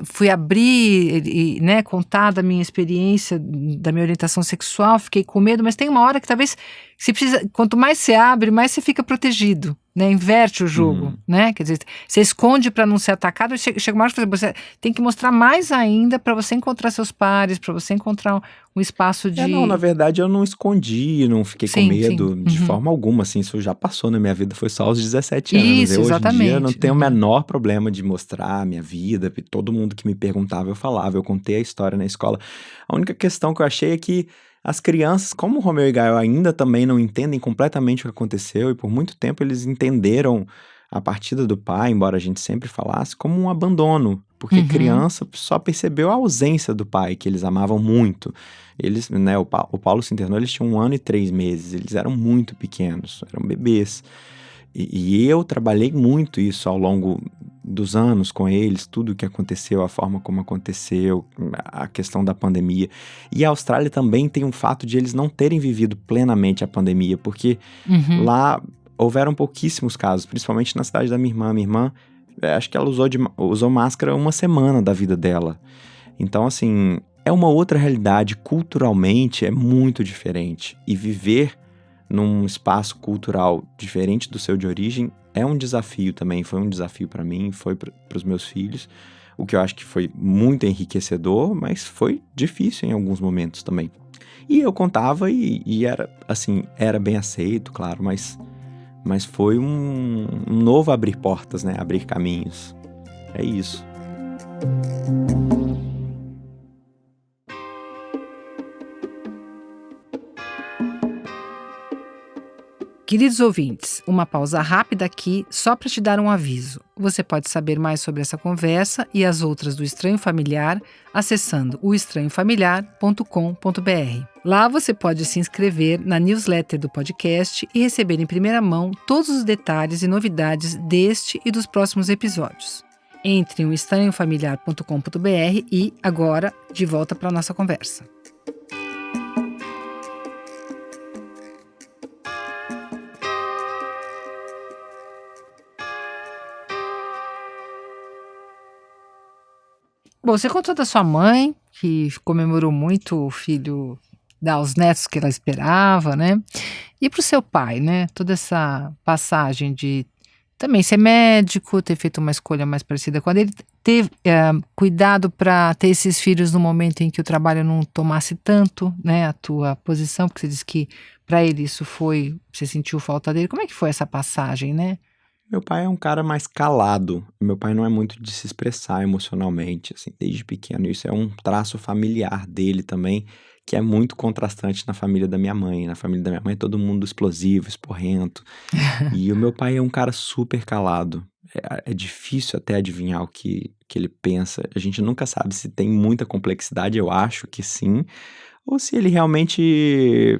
fui abrir e, né, contar da minha experiência, da minha orientação sexual, fiquei com medo, mas tem uma hora que talvez você precisa, quanto mais você abre, mais você fica protegido, né? Inverte o jogo, né? Quer dizer, você esconde para não ser atacado, e chega uma hora que você tem que mostrar mais ainda para você encontrar seus pares, para você encontrar um espaço de... Não, na verdade eu não escondi, não fiquei com medo de Uhum. forma alguma, assim, isso já passou na minha vida, foi só aos 17 anos. Isso, Eu hoje em dia não exatamente. tenho o menor problema de mostrar a minha vida, todo mundo que me perguntava eu falava, eu contei a história na escola. A única questão que eu achei é que as crianças, como Romeu e Gael ainda também não entendem completamente o que aconteceu, e por muito tempo eles entenderam a partida do pai, embora a gente sempre falasse, como um abandono, porque criança só percebeu a ausência do pai, que eles amavam muito. Eles, né, o Paulo se internou, eles tinham 1 ano e 3 meses, eles eram muito pequenos, eram bebês. E eu trabalhei muito isso ao longo dos anos com eles, tudo o que aconteceu, a forma como aconteceu, a questão da pandemia. E a Austrália também tem um fato de eles não terem vivido plenamente a pandemia, porque lá houveram pouquíssimos casos, principalmente na cidade da minha irmã. Minha irmã, acho que ela usou máscara 1 semana da vida dela. Então, assim, é uma outra realidade, culturalmente é muito diferente. E viver num espaço cultural diferente do seu de origem é um desafio também, foi um desafio para mim, foi para os meus filhos, o que eu acho que foi muito enriquecedor, mas foi difícil em alguns momentos também. E eu contava e era, assim, era bem aceito, claro, mas foi um novo abrir portas, né, abrir caminhos, é isso. Queridos ouvintes, uma pausa rápida aqui só para te dar um aviso. Você pode saber mais sobre essa conversa e as outras do Estranho Familiar acessando oestranhofamiliar.com.br. Lá você pode se inscrever na newsletter do podcast e receber em primeira mão todos os detalhes e novidades deste e dos próximos episódios. Entre em estranhofamiliar.com.br e, agora, de volta para a nossa conversa. Bom, você contou da sua mãe, que comemorou muito o filho dar aos netos que ela esperava, né? E para o seu pai, né? Toda essa passagem de também ser médico, ter feito uma escolha mais parecida com a dele, ter cuidado para ter esses filhos no momento em que o trabalho não tomasse tanto, né? A tua posição, porque você disse que para ele isso foi, você sentiu falta dele. Como é que foi essa passagem, né? Meu pai é um cara mais calado. Meu pai não é muito de se expressar emocionalmente, assim, desde pequeno. Isso é um traço familiar dele também, que é muito contrastante na família da minha mãe. Na família da minha mãe é todo mundo explosivo, esporrento. E o meu pai é um cara super calado. É difícil até adivinhar o que ele pensa. A gente nunca sabe se tem muita complexidade, eu acho que sim, ou se ele realmente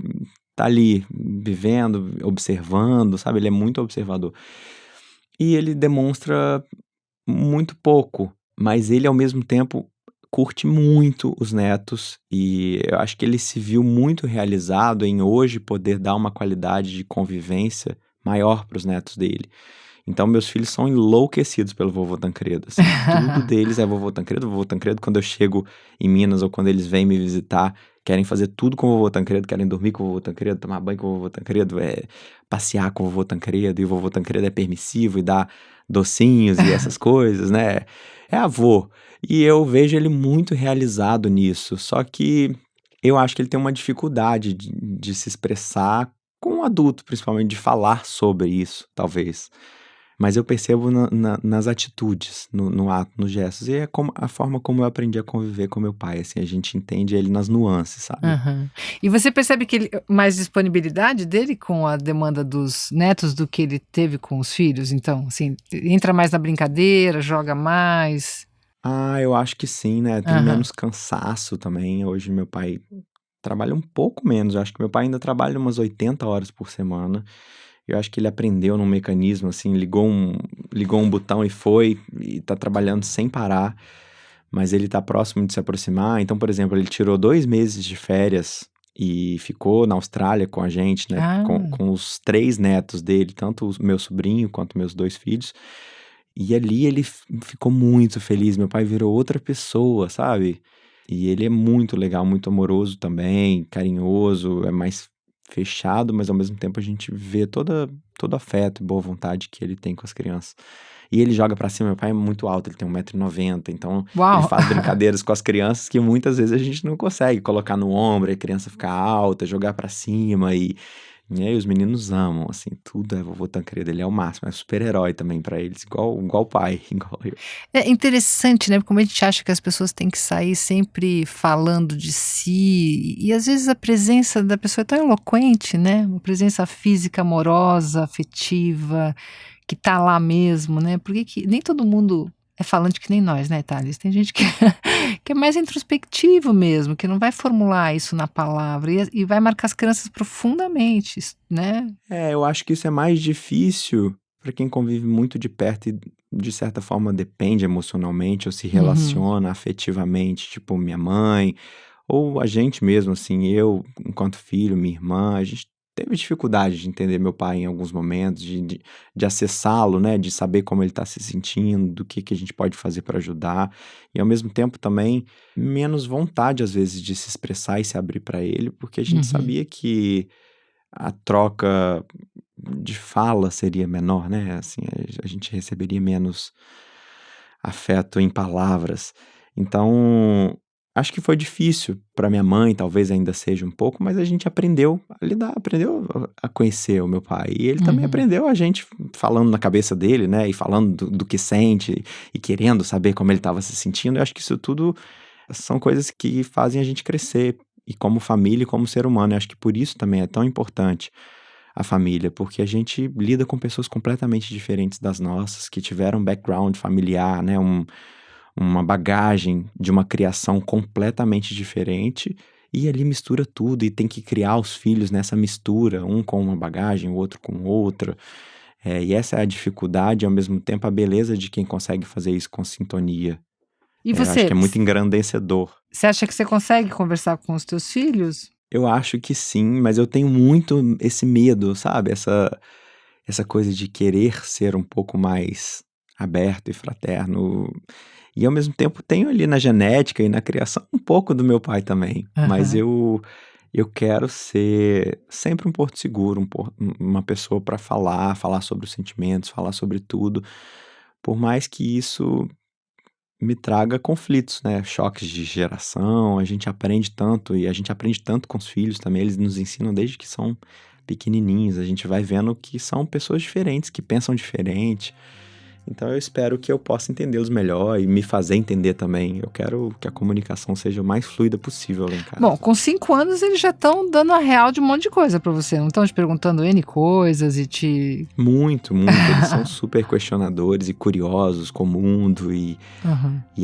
tá ali, vivendo, observando, sabe? Ele é muito observador. E ele demonstra muito pouco, mas ele, ao mesmo tempo, curte muito os netos, e eu acho que ele se viu muito realizado em hoje poder dar uma qualidade de convivência maior para os netos dele. Então, meus filhos são enlouquecidos pelo vovô Tancredo, assim, tudo deles é vovô Tancredo. Vovô Tancredo, quando eu chego em Minas ou quando eles vêm me visitar, querem fazer tudo com o vovô Tancredo, querem dormir com o vovô Tancredo, tomar banho com o vovô Tancredo, passear com o vovô Tancredo, e o vovô Tancredo é permissivo e dá docinhos e essas coisas, né? É avô. E eu vejo ele muito realizado nisso, só que eu acho que ele tem uma dificuldade de se expressar com um adulto, principalmente, de falar sobre isso, talvez. Mas eu percebo nas atitudes, no ato, nos gestos. E é a forma como eu aprendi a conviver com meu pai, assim, a gente entende ele nas nuances, sabe? Uhum. E você percebe que mais disponibilidade dele com a demanda dos netos do que ele teve com os filhos? Então, assim, entra mais na brincadeira, joga mais? Eu acho que sim, né? Tem menos cansaço também. Hoje meu pai trabalha um pouco menos. Eu acho que meu pai ainda trabalha umas 80 horas por semana. Eu acho que ele aprendeu num mecanismo, assim, ligou um botão e tá trabalhando sem parar, mas ele tá próximo de se aproximar. Então, por exemplo, ele tirou 2 meses de férias e ficou na Austrália com a gente, né? Ah. Com os 3 netos dele, tanto o meu sobrinho quanto meus 2 filhos. E ali ele ficou muito feliz, meu pai virou outra pessoa, sabe? E ele é muito legal, muito amoroso também, carinhoso, é mais fechado, mas ao mesmo tempo a gente vê todo afeto e boa vontade que ele tem com as crianças. E ele joga pra cima, meu pai é muito alto, ele tem 1,90 m, então Uau! ele faz brincadeiras com as crianças que muitas vezes a gente não consegue colocar no ombro, a criança ficar alta, jogar pra cima e aí os meninos amam, assim, tudo é vovô Tancredo, ele é o máximo, é super-herói também pra eles, igual o pai, igual eu. É interessante, né? Como a gente acha que as pessoas têm que sair sempre falando de si, e às vezes a presença da pessoa é tão eloquente, né? Uma presença física, amorosa, afetiva, que tá lá mesmo, né? Porque nem todo mundo é falante que nem nós, né, Thales? Tem gente que, que é mais introspectivo mesmo, que não vai formular isso na palavra e vai marcar as crianças profundamente, né? Eu acho que isso é mais difícil pra quem convive muito de perto e de certa forma depende emocionalmente ou se relaciona afetivamente, tipo minha mãe, ou a gente mesmo, assim, eu enquanto filho, minha irmã, a gente teve dificuldade de entender meu pai em alguns momentos, de acessá-lo, né, de saber como ele tá se sentindo, do que a gente pode fazer para ajudar, e ao mesmo tempo também menos vontade às vezes de se expressar e se abrir para ele, porque a gente sabia que a troca de fala seria menor, né, assim, a gente receberia menos afeto em palavras. Então, acho que foi difícil para minha mãe, talvez ainda seja um pouco, mas a gente aprendeu a lidar, aprendeu a conhecer o meu pai. E ele também aprendeu a gente falando na cabeça dele, né, e falando do que sente e querendo saber como ele estava se sentindo. Eu acho que isso tudo são coisas que fazem a gente crescer, e como família e como ser humano. Eu acho que por isso também é tão importante a família, porque a gente lida com pessoas completamente diferentes das nossas, que tiveram um background familiar, né, uma bagagem de uma criação completamente diferente, e ali mistura tudo, e tem que criar os filhos nessa mistura, um com uma bagagem, o outro com outra. E essa é a dificuldade, e ao mesmo tempo a beleza de quem consegue fazer isso com sintonia. E Eu acho que é muito engrandecedor. Você acha que você consegue conversar com os teus filhos? Eu acho que sim, mas eu tenho muito esse medo, sabe? Essa coisa de querer ser um pouco mais aberto e fraterno. E ao mesmo tempo tenho ali na genética e na criação um pouco do meu pai também. Mas eu quero ser sempre um porto seguro, uma pessoa para falar sobre os sentimentos, falar sobre tudo. Por mais que isso me traga conflitos, né? Choques de geração, a gente aprende tanto, e a gente aprende tanto com os filhos também, eles nos ensinam desde que são pequenininhos, a gente vai vendo que são pessoas diferentes, que pensam diferente. Então eu espero que eu possa entendê-los melhor e me fazer entender também. Eu quero que a comunicação seja o mais fluida possível lá em casa. Bom, com 5 anos eles já estão dando a real de um monte de coisa pra você, não estão te perguntando N coisas e te... Muito, muito. Eles são super questionadores e curiosos com o mundo e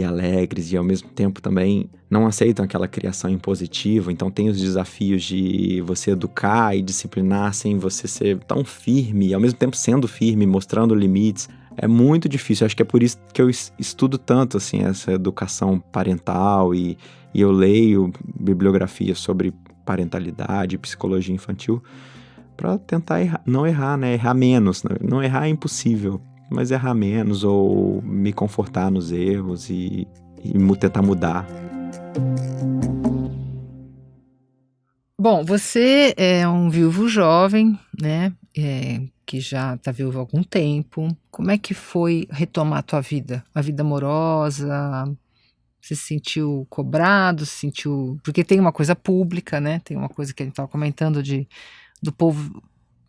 alegres, e ao mesmo tempo também não aceitam aquela criação impositiva. Então tem os desafios de você educar e disciplinar sem você ser tão firme, e ao mesmo tempo sendo firme, mostrando limites. É muito difícil, acho que é por isso que eu estudo tanto, assim, essa educação parental e eu leio bibliografia sobre parentalidade e psicologia infantil para tentar não errar, né? Errar menos. Não errar é impossível, mas errar menos ou me confortar nos erros e tentar mudar. Bom, você é um viúvo jovem, né? Que já está viúvo há algum tempo. Como é que foi retomar a tua vida? A vida amorosa? Você se sentiu cobrado? Se sentiu... Porque tem uma coisa pública, né? Tem uma coisa que a gente estava comentando do povo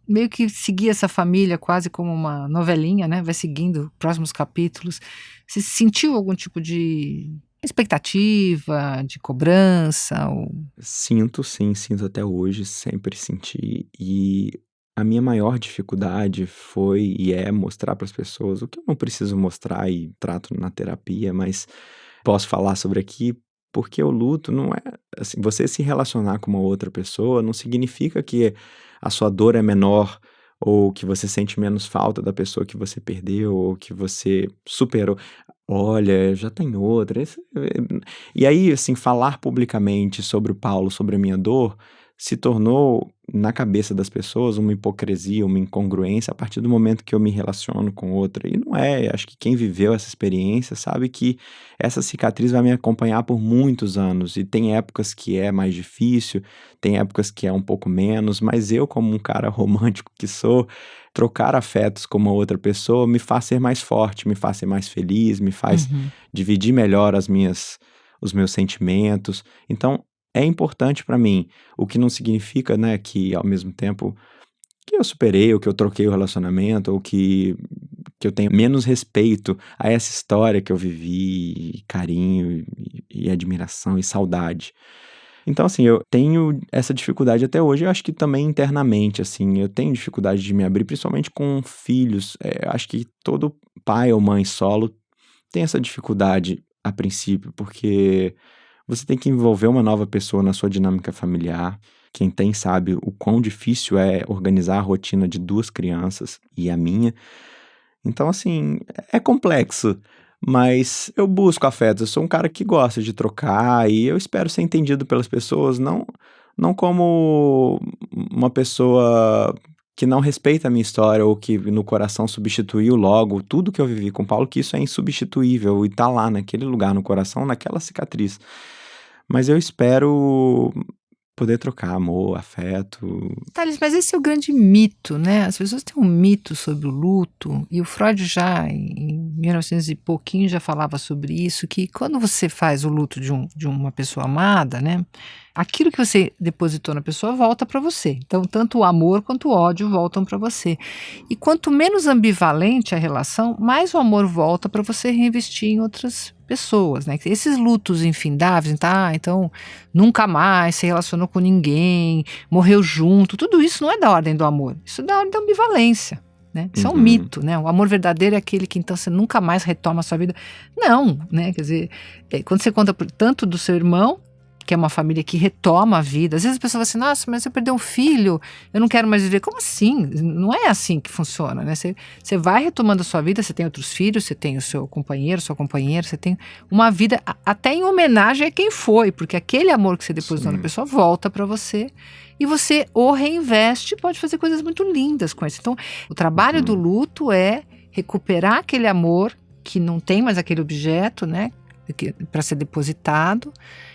meio que seguir essa família quase como uma novelinha, né? Vai seguindo próximos capítulos. Você sentiu algum tipo de expectativa, de cobrança? Sinto, sim, sinto até hoje, sempre senti. E a minha maior dificuldade foi e é mostrar para as pessoas o que eu não preciso mostrar e trato na terapia, mas posso falar sobre aqui porque o luto não é assim, você se relacionar com uma outra pessoa não significa que a sua dor é menor ou que você sente menos falta da pessoa que você perdeu ou que você superou. Olha, já tem outra. E aí, assim, falar publicamente sobre o Paulo, sobre a minha dor, se tornou, na cabeça das pessoas, uma hipocrisia, uma incongruência a partir do momento que eu me relaciono com outra. E não é, acho que quem viveu essa experiência sabe que essa cicatriz vai me acompanhar por muitos anos. E tem épocas que é mais difícil, tem épocas que é um pouco menos, mas eu, como um cara romântico que sou, trocar afetos com uma outra pessoa me faz ser mais forte, me faz ser mais feliz, me faz dividir melhor os meus sentimentos. Então, é importante para mim, o que não significa, né, que ao mesmo tempo que eu superei, ou que eu troquei o relacionamento, ou que eu tenho menos respeito a essa história que eu vivi, carinho e admiração e saudade. Então, assim, eu tenho essa dificuldade até hoje, eu acho que também internamente, assim, eu tenho dificuldade de me abrir, principalmente com filhos. Acho que todo pai ou mãe solo tem essa dificuldade a princípio, porque você tem que envolver uma nova pessoa na sua dinâmica familiar. Quem tem sabe o quão difícil é organizar a rotina de 2 crianças e a minha. Então, assim, é complexo, mas eu busco afetos. Eu sou um cara que gosta de trocar e eu espero ser entendido pelas pessoas, não como uma pessoa que não respeita a minha história ou que no coração substituiu logo tudo que eu vivi com o Paulo, que isso é insubstituível e tá lá naquele lugar no coração, naquela cicatriz. Mas eu espero poder trocar amor, afeto. Thales, mas esse é o grande mito, né? As pessoas têm um mito sobre o luto, e o Freud já, em 1900 e pouquinho, já falava sobre isso, que quando você faz o luto de uma pessoa amada, né? Aquilo que você depositou na pessoa volta para você. Então, tanto o amor quanto o ódio voltam para você. E quanto menos ambivalente a relação, mais o amor volta para você reinvestir em outras pessoas, né? Esses lutos infindáveis, tá? Então, nunca mais se relacionou com ninguém, morreu junto, tudo isso não é da ordem do amor, isso é da ordem da ambivalência, né? Isso é um mito, né? O amor verdadeiro é aquele que então você nunca mais retoma a sua vida. Não, né? Quer dizer, quando você conta tanto do seu irmão, que é uma família que retoma a vida. Às vezes a pessoa fala assim, nossa, mas eu perdi um filho, eu não quero mais viver. Como assim? Não é assim que funciona, né? Você vai retomando a sua vida, você tem outros filhos, você tem o seu companheiro, sua companheira, você tem uma vida até em homenagem a quem foi, porque aquele amor que você depositou na pessoa volta para você e você o reinveste, pode fazer coisas muito lindas com isso. Então, o trabalho do luto é recuperar aquele amor que não tem mais aquele objeto, né? Para ser depositado,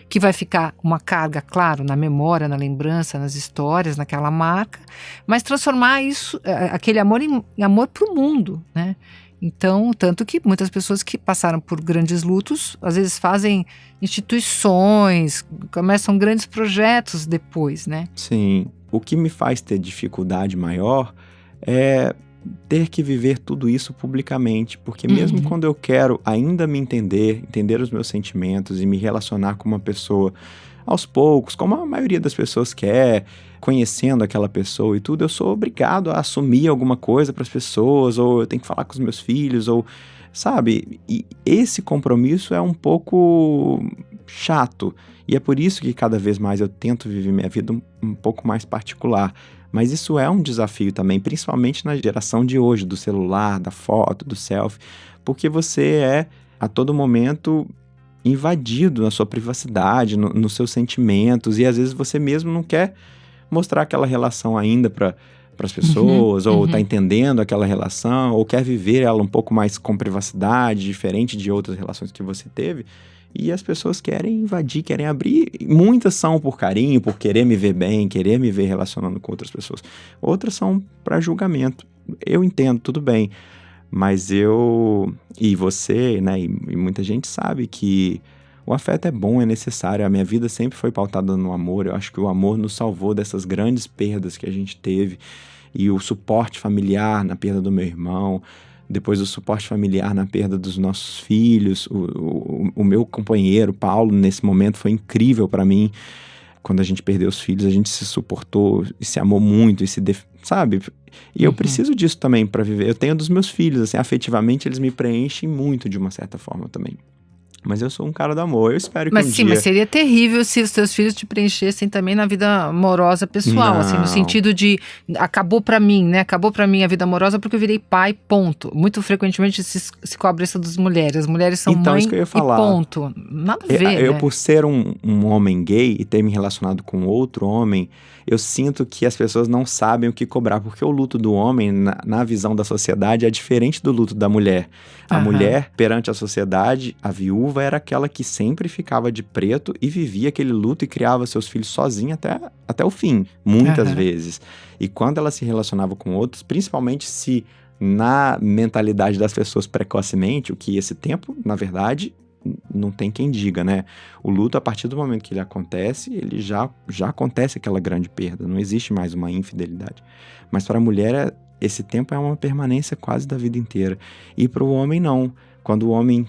que vai ficar uma carga, claro, na memória, na lembrança, nas histórias, naquela marca, mas transformar isso, aquele amor em amor para o mundo, né? Então, tanto que muitas pessoas que passaram por grandes lutos, às vezes fazem instituições, começam grandes projetos depois, né? Sim. O que me faz ter dificuldade maior é ter que viver tudo isso publicamente, porque mesmo quando eu quero ainda me entender os meus sentimentos e me relacionar com uma pessoa aos poucos, como a maioria das pessoas quer, conhecendo aquela pessoa e tudo, eu sou obrigado a assumir alguma coisa para as pessoas, ou eu tenho que falar com os meus filhos, ou sabe? E esse compromisso é um pouco chato, e é por isso que cada vez mais eu tento viver minha vida um pouco mais particular. Mas isso é um desafio também, principalmente na geração de hoje, do celular, da foto, do selfie, porque você é, a todo momento, invadido na sua privacidade, nos seus sentimentos, e às vezes você mesmo não quer mostrar aquela relação ainda para as pessoas, ou tá entendendo aquela relação, ou quer viver ela um pouco mais com privacidade, diferente de outras relações que você teve. E as pessoas querem invadir, querem abrir. Muitas são por carinho, por querer me ver bem, querer me ver relacionando com outras pessoas. Outras são para julgamento. Eu entendo, tudo bem. Mas eu e você, né, e muita gente sabe que o afeto é bom, é necessário. A minha vida sempre foi pautada no amor. Eu acho que o amor nos salvou dessas grandes perdas que a gente teve. E o suporte familiar na perda do meu irmão, depois o suporte familiar na perda dos nossos filhos, o meu companheiro, Paulo, nesse momento foi incrível para mim. Quando a gente perdeu os filhos, a gente se suportou e se amou muito, e sabe? E eu preciso disso também para viver. Eu tenho dos meus filhos, assim, afetivamente eles me preenchem muito de uma certa forma também. Mas eu sou um cara do amor. Eu espero que Mas um sim, dia... mas seria terrível se os teus filhos te preenchessem também na vida amorosa pessoal, assim, no Não. sentido de acabou pra mim, né? Acabou pra mim a vida amorosa porque eu virei pai, ponto. Muito frequentemente se cobra isso das mulheres. As mulheres são Então, mãe isso que eu ia e falar. ponto. Nada a ver, Eu né? por ser um homem gay e ter me relacionado com outro homem, eu sinto que as pessoas não sabem o que cobrar, porque o luto do homem, na visão da sociedade, é diferente do luto da mulher. A mulher, perante a sociedade, a viúva era aquela que sempre ficava de preto e vivia aquele luto e criava seus filhos sozinha até o fim, muitas vezes. E quando ela se relacionava com outros, principalmente se na mentalidade das pessoas precocemente, o que esse tempo, na verdade, não tem quem diga, né? O luto, a partir do momento que ele acontece, ele já acontece aquela grande perda, não existe mais uma infidelidade. Mas para a mulher, esse tempo é uma permanência quase da vida inteira. E para o homem, não. Quando o homem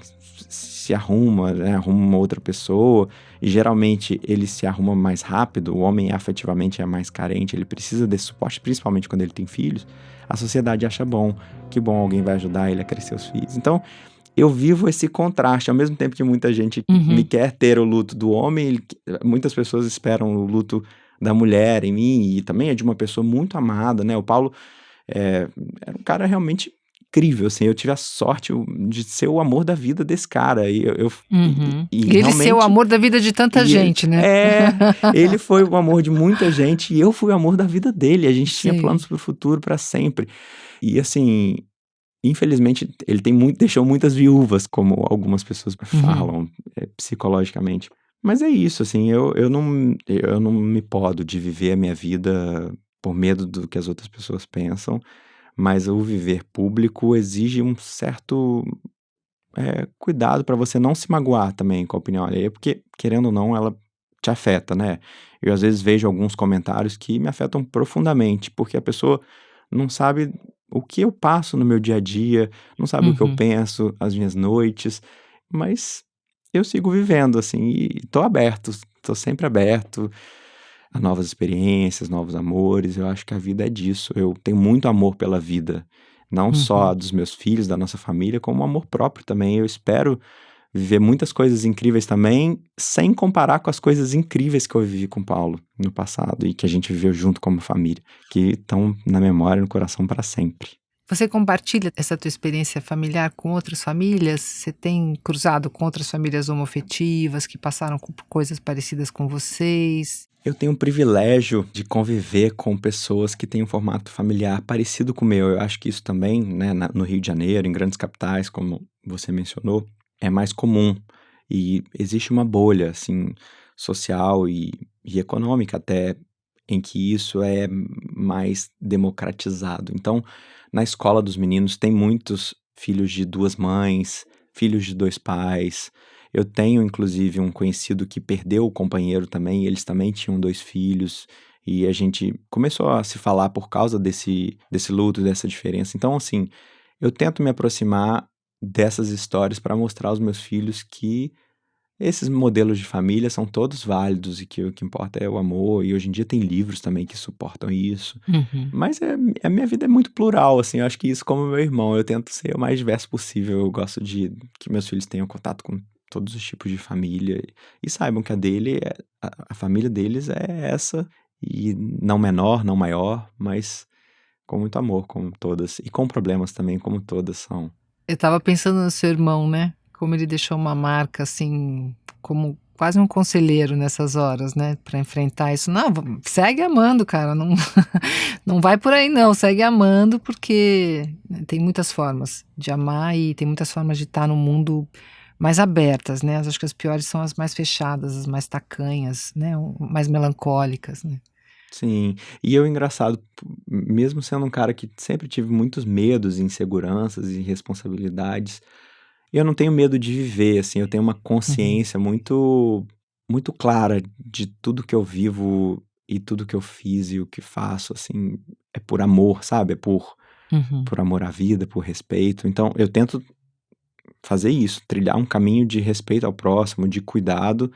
se arruma, né, arruma uma outra pessoa, e geralmente ele se arruma mais rápido, o homem afetivamente é mais carente, ele precisa desse suporte, principalmente quando ele tem filhos, a sociedade acha bom, que bom, alguém vai ajudar ele a crescer os filhos. Então, eu vivo esse contraste, ao mesmo tempo que muita gente me quer ter o luto do homem, muitas pessoas esperam o luto da mulher em mim, e também é de uma pessoa muito amada, né? O Paulo era um cara realmente incrível, assim, eu tive a sorte de ser o amor da vida desse cara, e ele realmente... ser o amor da vida de tanta gente, né? Ele foi o amor de muita gente, e eu fui o amor da vida dele, a gente tinha planos pro futuro para sempre, e assim... Infelizmente, ele deixou muitas viúvas, como algumas pessoas falam, psicologicamente. Mas é isso, assim, eu não me podo de viver a minha vida por medo do que as outras pessoas pensam, mas o viver público exige um certo cuidado para você não se magoar também com a opinião alheia, porque, querendo ou não, ela te afeta, né? Eu, às vezes, vejo alguns comentários que me afetam profundamente, porque a pessoa não sabe o que eu passo no meu dia a dia, não sabe o que eu penso, as minhas noites, mas eu sigo vivendo, assim, e tô sempre aberto a novas experiências, novos amores. Eu acho que a vida é disso. Eu tenho muito amor pela vida, não só dos meus filhos, da nossa família, como amor próprio também. Eu espero viver muitas coisas incríveis também, sem comparar com as coisas incríveis que eu vivi com o Paulo no passado e que a gente viveu junto como família, que estão na memória e no coração para sempre. Você compartilha essa tua experiência familiar com outras famílias? Você tem cruzado com outras famílias homoafetivas que passaram por coisas parecidas com vocês? Eu tenho o privilégio de conviver com pessoas que têm um formato familiar parecido com o meu. Eu acho que isso também, né, no Rio de Janeiro, em grandes capitais, como você mencionou, é mais comum. E existe uma bolha, assim, social e econômica até, em que isso é mais democratizado. Então, na escola dos meninos tem muitos filhos de duas mães, filhos de dois pais. Eu tenho, inclusive, um conhecido que perdeu o companheiro também, e eles também tinham 2 filhos, e a gente começou a se falar por causa desse luto, dessa diferença. Então, assim, eu tento me aproximar dessas histórias para mostrar aos meus filhos que esses modelos de família são todos válidos e que o que importa é o amor, e hoje em dia tem livros também que suportam isso. Mas a minha vida é muito plural, assim, eu acho que isso como meu irmão, eu tento ser o mais diverso possível, eu gosto de que meus filhos tenham contato com todos os tipos de família, e saibam que a família deles é essa, e não menor, não maior, mas com muito amor, como todas, e com problemas também, como todas são. Eu tava pensando no seu irmão, né? Como ele deixou uma marca, assim, como quase um conselheiro nessas horas, né? Pra enfrentar isso. Não, segue amando, cara. Não, não vai por aí, não. Segue amando, porque tem muitas formas de amar e tem muitas formas de estar no mundo mais abertas, né? Acho que as piores são as mais fechadas, as mais tacanhas, né? Mais melancólicas, né? Sim, e eu engraçado, mesmo sendo um cara que sempre tive muitos medos, inseguranças e responsabilidades, eu não tenho medo de viver, assim, eu tenho uma consciência muito, muito clara de tudo que eu vivo e tudo que eu fiz e o que faço, assim, é por amor, sabe? É por amor à vida, por respeito. Então, eu tento fazer isso, trilhar um caminho de respeito ao próximo, de cuidado,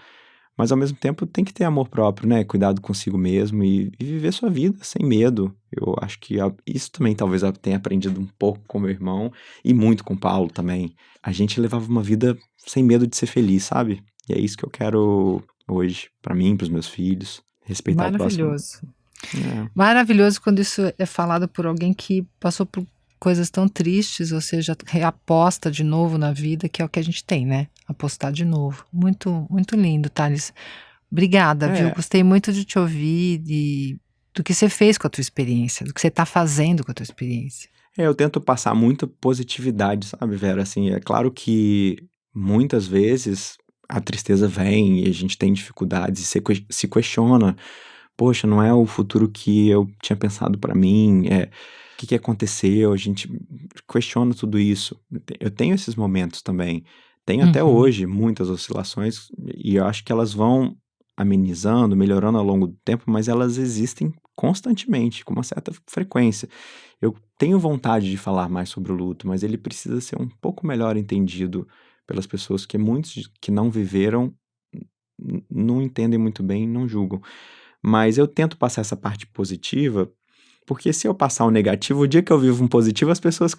Mas ao mesmo tempo tem que ter amor próprio, né? Cuidado consigo mesmo e viver sua vida sem medo. Eu acho que isso também talvez eu tenha aprendido um pouco com meu irmão e muito com o Paulo também. A gente levava uma vida sem medo de ser feliz, sabe? E é isso que eu quero hoje, pra mim, pros meus filhos. Respeitar o próximo. Maravilhoso. Maravilhoso quando isso é falado por alguém que passou por coisas tão tristes, ou seja, reaposta de novo na vida, que é o que a gente tem, né? Apostar de novo. Muito, muito lindo, Thales. Obrigada, viu? Gostei muito de te ouvir e do que você fez com a tua experiência, do que você está fazendo com a tua experiência. Eu tento passar muita positividade, sabe, Vera? Assim, é claro que muitas vezes a tristeza vem e a gente tem dificuldades e se questiona. Poxa, não é o futuro que eu tinha pensado pra mim, o que aconteceu, a gente questiona tudo isso. Eu tenho esses momentos também, tenho até hoje muitas oscilações e eu acho que elas vão amenizando, melhorando ao longo do tempo, mas elas existem constantemente, com uma certa frequência. Eu tenho vontade de falar mais sobre o luto, mas ele precisa ser um pouco melhor entendido pelas pessoas, que muitos que não viveram não entendem muito bem e não julgam. Mas eu tento passar essa parte positiva, porque se eu passar o negativo, o dia que eu vivo um positivo, as pessoas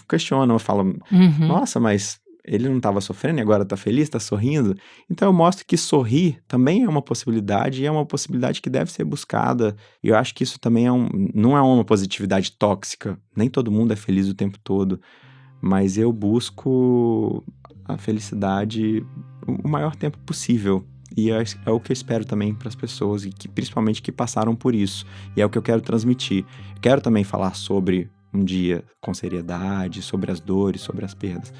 questionam, falam, nossa, mas ele não estava sofrendo e agora está feliz, está sorrindo? Então eu mostro que sorrir também é uma possibilidade e é uma possibilidade que deve ser buscada. E eu acho que isso também não é uma positividade tóxica, nem todo mundo é feliz o tempo todo, mas eu busco a felicidade o maior tempo possível. E é o que eu espero também para as pessoas, e principalmente que passaram por isso. E é o que eu quero transmitir. Quero também falar sobre um dia com seriedade, sobre as dores, sobre as perdas.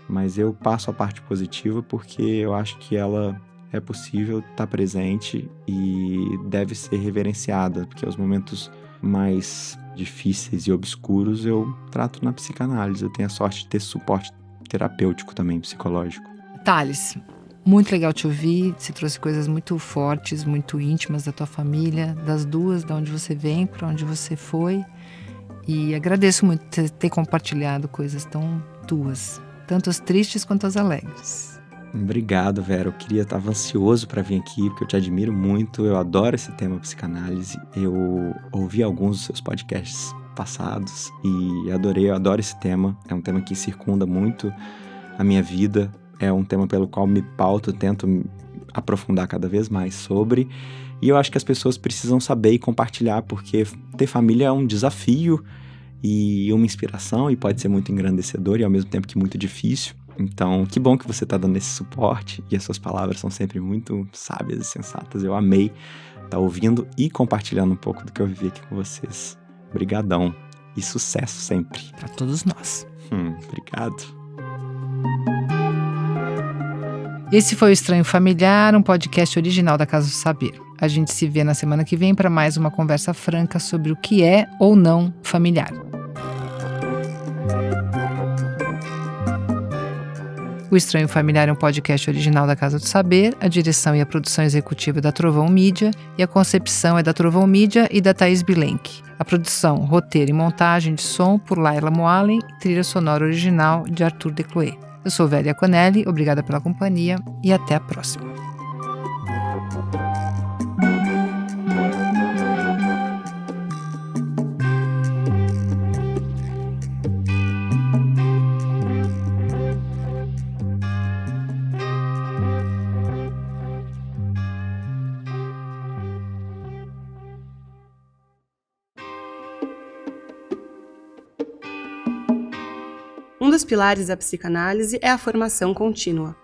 Mas eu passo a parte positiva porque eu acho que ela é possível estar presente e deve ser reverenciada. Porque os momentos mais difíceis e obscuros eu trato na psicanálise. Eu tenho a sorte de ter suporte terapêutico também, psicológico. Thales, muito legal te ouvir, você trouxe coisas muito fortes, muito íntimas da tua família, das duas, de onde você vem, para onde você foi. E agradeço muito ter compartilhado coisas tão tuas, tanto as tristes quanto as alegres. Obrigado, Vera. Eu estava ansioso para vir aqui, porque eu te admiro muito, eu adoro esse tema psicanálise. Eu ouvi alguns dos seus podcasts passados e eu adoro esse tema. É um tema que circunda muito a minha vida. É um tema pelo qual me pauto, tento me aprofundar cada vez mais sobre. E eu acho que as pessoas precisam saber e compartilhar, porque ter família é um desafio e uma inspiração, e pode ser muito engrandecedor e ao mesmo tempo que muito difícil. Então, que bom que você está dando esse suporte, e as suas palavras são sempre muito sábias e sensatas. Eu amei estar ouvindo e compartilhando um pouco do que eu vivi aqui com vocês. Obrigadão e sucesso sempre. Para todos nós. Obrigado. Esse foi o Estranho Familiar, um podcast original da Casa do Saber. A gente se vê na semana que vem para mais uma conversa franca sobre o que é ou não familiar. O Estranho Familiar é um podcast original da Casa do Saber, a direção e a produção executiva é da Trovão Mídia e a concepção é da Trovão Mídia e da Thaís Bilenque. A produção, roteiro e montagem de som por Laila Moalen e trilha sonora original de Arthur Decloé. Eu sou Vélia Conelli, obrigada pela companhia e até a próxima. Um dos pilares da psicanálise é a formação contínua.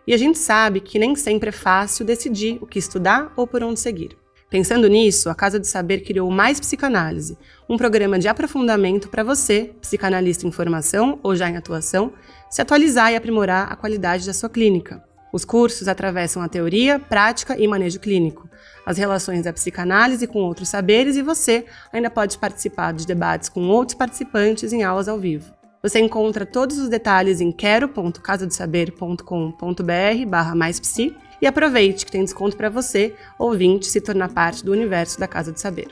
E a gente sabe que nem sempre é fácil decidir o que estudar ou por onde seguir. Pensando nisso, a Casa do Saber criou o Mais Psicanálise, um programa de aprofundamento para você, psicanalista em formação ou já em atuação, se atualizar e aprimorar a qualidade da sua clínica. Os cursos atravessam a teoria, prática e manejo clínico, as relações da psicanálise com outros saberes, e você ainda pode participar de debates com outros participantes em aulas ao vivo. Você encontra todos os detalhes em quero.casadosaber.com.br/maispsi e aproveite que tem desconto para você, ouvinte, se tornar parte do universo da Casa do Saber.